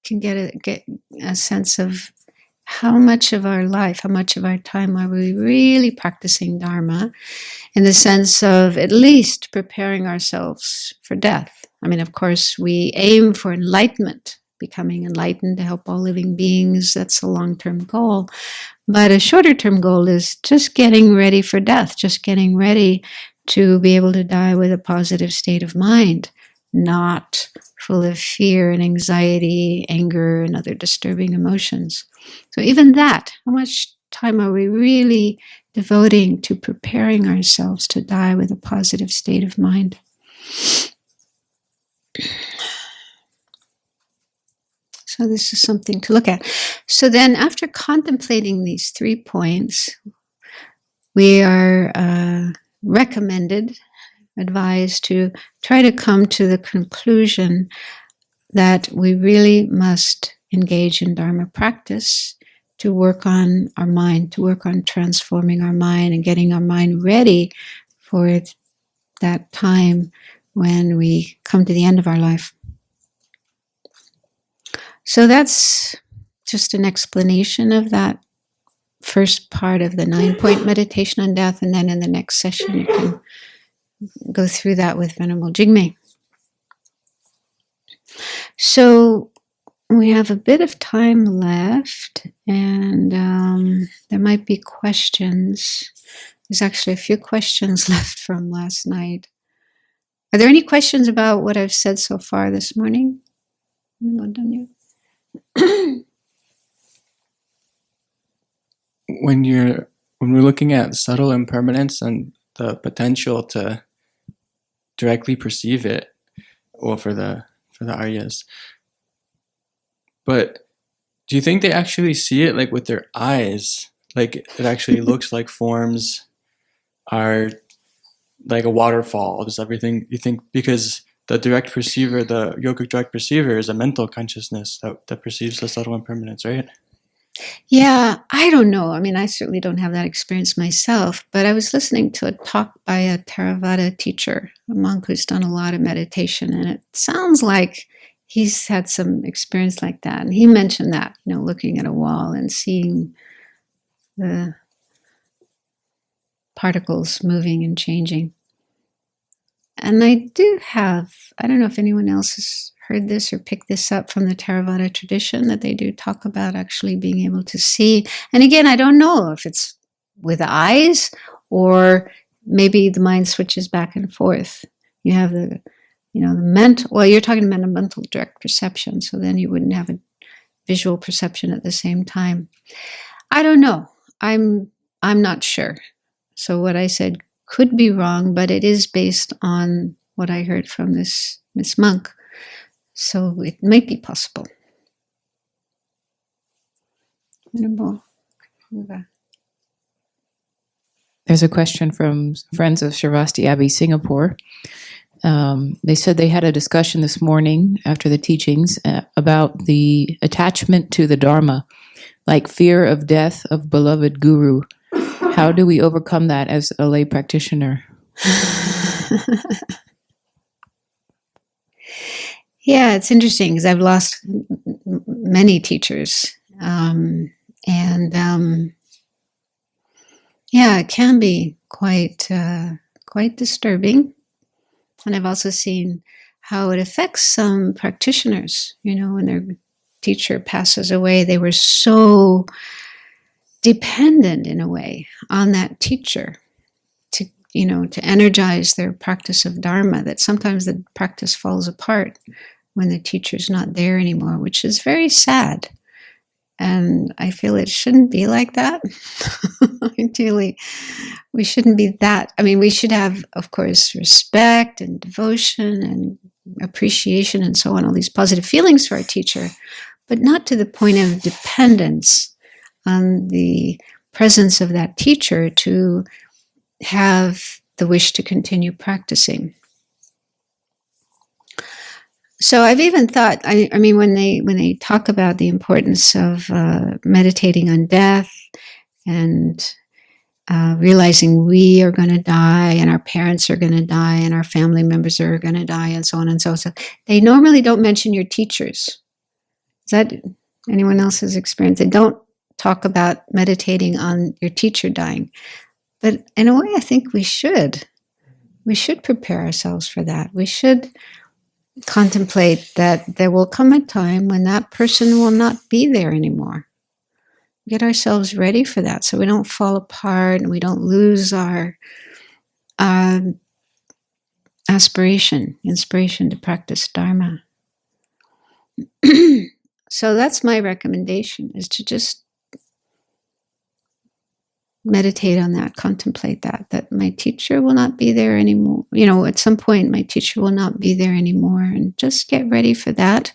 can get a sense of how much of our life, how much of our time are we really practicing Dharma in the sense of at least preparing ourselves for death. I mean, of course, we aim for enlightenment, becoming enlightened to help all living beings. That's a long-term goal. But a shorter-term goal is just getting ready for death, just getting ready to be able to die with a positive state of mind, not full of fear and anxiety, anger, and other disturbing emotions. So even that, how much time are we really devoting to preparing ourselves to die with a positive state of mind? So this is something to look at. So then after contemplating these 3 points, we are advised to try to come to the conclusion that we really must engage in Dharma practice to work on our mind, to work on transforming our mind and getting our mind ready for that time when we come to the end of our life. So that's just an explanation of that first part of the 9-point meditation on death, and then in the next session you can go through that with Venerable Jigme. So we have a bit of time left, and there might be questions. There's actually a few questions left from last night. Are there any questions about what I've said so far this morning? When we're looking at subtle impermanence and the potential to directly perceive it, well, for the Aryas, but do you think they actually see it like with their eyes? Like it actually looks like forms are like a waterfall, just everything you think, because the direct perceiver, the yogic direct perceiver, is a mental consciousness that perceives the subtle impermanence, right? Yeah, I don't know. I mean, I certainly don't have that experience myself, but I was listening to a talk by a Theravada teacher, a monk who's done a lot of meditation, and it sounds like he's had some experience like that. And he mentioned that, looking at a wall and seeing the particles moving and changing. And I don't know if anyone else has heard this or picked this up from the Theravada tradition, that they do talk about actually being able to see. And again, I don't know if it's with eyes or maybe the mind switches back and forth. You have the mental, well, you're talking about a mental direct perception, so then you wouldn't have visual perception at the same time. I don't know. I'm not sure. So what I said could be wrong, but it is based on what I heard from this monk. So it might be possible. There's a question from friends of Sravasti Abbey, Singapore. They said they had a discussion this morning after the teachings about the attachment to the Dharma, like fear of death of beloved guru. How do we overcome that as a lay practitioner? Yeah, it's interesting because I've lost many teachers. Yeah, it can be quite disturbing. And I've also seen how it affects some practitioners. When their teacher passes away, they were so dependent in a way on that teacher to energize their practice of Dharma, that sometimes the practice falls apart when the teacher's not there anymore, which is very sad. And I feel it shouldn't be like that. Ideally, we shouldn't be that. I mean, we should have, of course, respect and devotion and appreciation and so on, all these positive feelings for our teacher, but not to the point of dependence on the presence of that teacher to have the wish to continue practicing. So I've even thought, I mean, when they talk about the importance of meditating on death and realizing we are going to die and our parents are going to die and our family members are going to die and so on and so on, they normally don't mention your teachers. Is that anyone else's experience? They don't talk about meditating on your teacher dying. But in a way, I think we should. We should prepare ourselves for that. We should contemplate that there will come a time when that person will not be there anymore. Get ourselves ready for that so we don't fall apart and we don't lose our inspiration to practice Dharma. So that's my recommendation, is to just meditate on that, contemplate that my teacher will not be there anymore. At some point, my teacher will not be there anymore, and just get ready for that.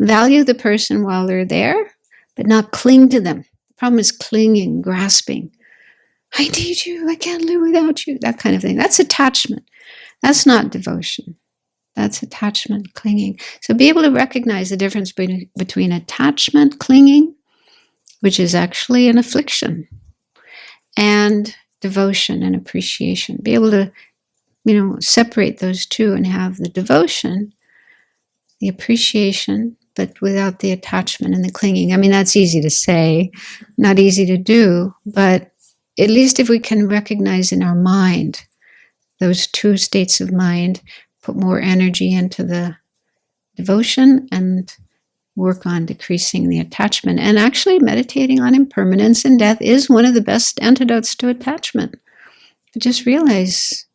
Value the person while they're there, but not cling to them. The problem is clinging, grasping. I need you, I can't live without you, that kind of thing. That's attachment. That's not devotion. That's attachment, clinging. So be able to recognize the difference between attachment, clinging, which is actually an affliction, and devotion and appreciation. Be able to, separate those two and have the devotion, the appreciation, but without the attachment and the clinging. I mean, that's easy to say, not easy to do, but at least if we can recognize in our mind those two states of mind, put more energy into the devotion and work on decreasing the attachment. And actually meditating on impermanence and death is one of the best antidotes to attachment. But just realize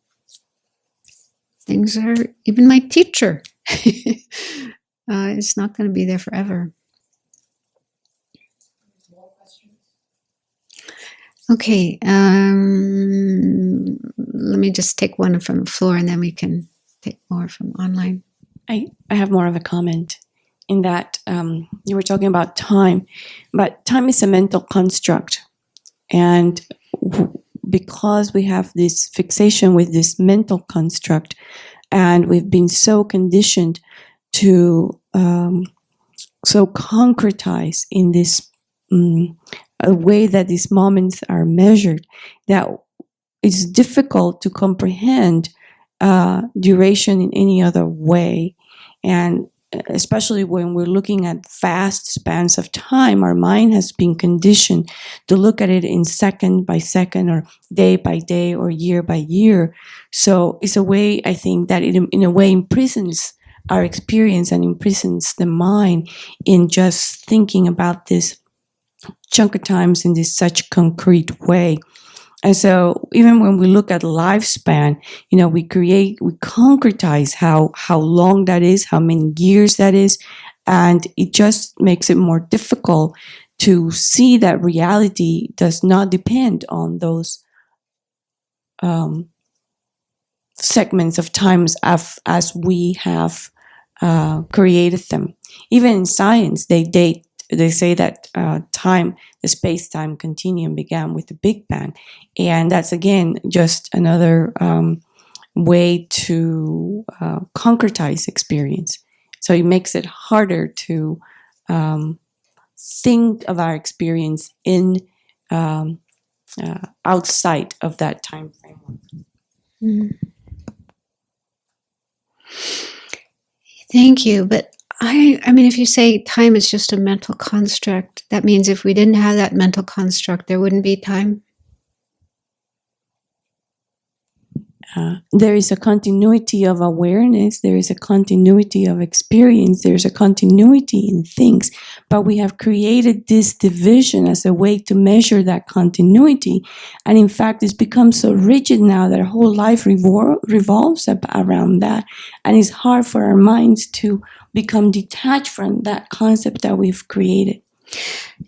things are, even my teacher is not going to be there forever. Okay, let me just take one from the floor and then we can take more from online. I have more of a comment in that you were talking about time, but time is a mental construct. And because we have this fixation with this mental construct, and we've been so conditioned to so concretize in this a way that these moments are measured, that it's difficult to comprehend duration in any other way. And especially when we're looking at vast spans of time, our mind has been conditioned to look at it in second by second or day by day or year by year. So it's a way, I think, that it in a way imprisons our experience and imprisons the mind in just thinking about this chunk of times in this such concrete way. And so even when we look at lifespan, we concretize how long that is, how many years that is, And it just makes it more difficult to see that reality does not depend on those segments of times as we have created them. Even in science, they say that time, the space-time continuum, began with the Big Bang, and that's again just another way to concretize experience. So it makes it harder to think of our experience in outside of that time framework. Thank you. But I mean, if you say time is just a mental construct, that means if we didn't have that mental construct, there wouldn't be time. There is a continuity of awareness, there is a continuity of experience, there's a continuity in things, but we have created this division as a way to measure that continuity. And in fact, it's become so rigid now that our whole life revolves around that. And it's hard for our minds to become detached from that concept that we've created.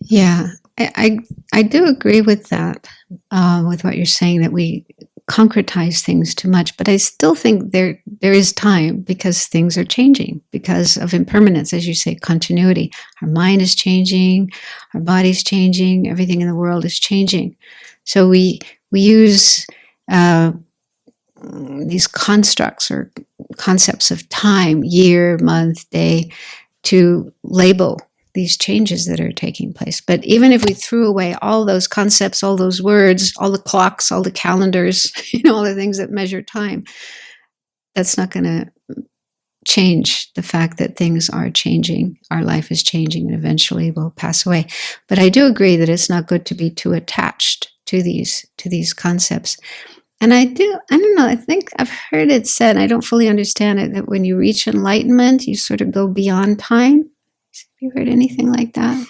Yeah, I do agree with that, with what you're saying, that we concretize things too much, but I still think there is time, because things are changing because of impermanence, as you say, continuity. Our mind is changing, our body's changing, everything in the world is changing. So we use these constructs or concepts of time, year, month, day, to label these changes that are taking place. But even if we threw away all those concepts, all those words, all the clocks, all the calendars, all the things that measure time, that's not going to change the fact that things are changing. Our life is changing, and eventually we'll pass away. But I do agree that it's not good to be too attached to these concepts. And I don't know, I think I've heard it said, I don't fully understand it, that when you reach enlightenment, you sort of go beyond time. Have you heard anything like that?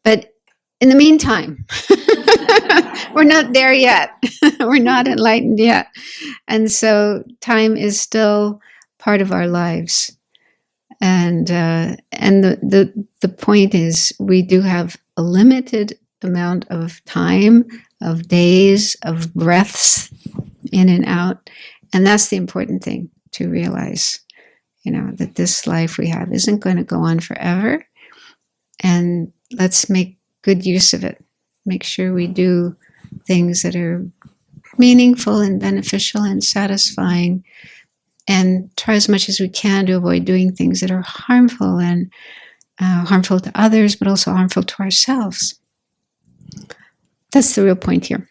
But in the meantime, we're not there yet. We're not enlightened yet. And so time is still part of our lives. And the point is, we do have a limited amount of time, of days, of breaths in and out. And that's the important thing to realize. That this life we have isn't going to go on forever. And let's make good use of it. Make sure we do things that are meaningful and beneficial and satisfying, and try as much as we can to avoid doing things that are harmful, and harmful to others, but also harmful to ourselves. That's the real point here.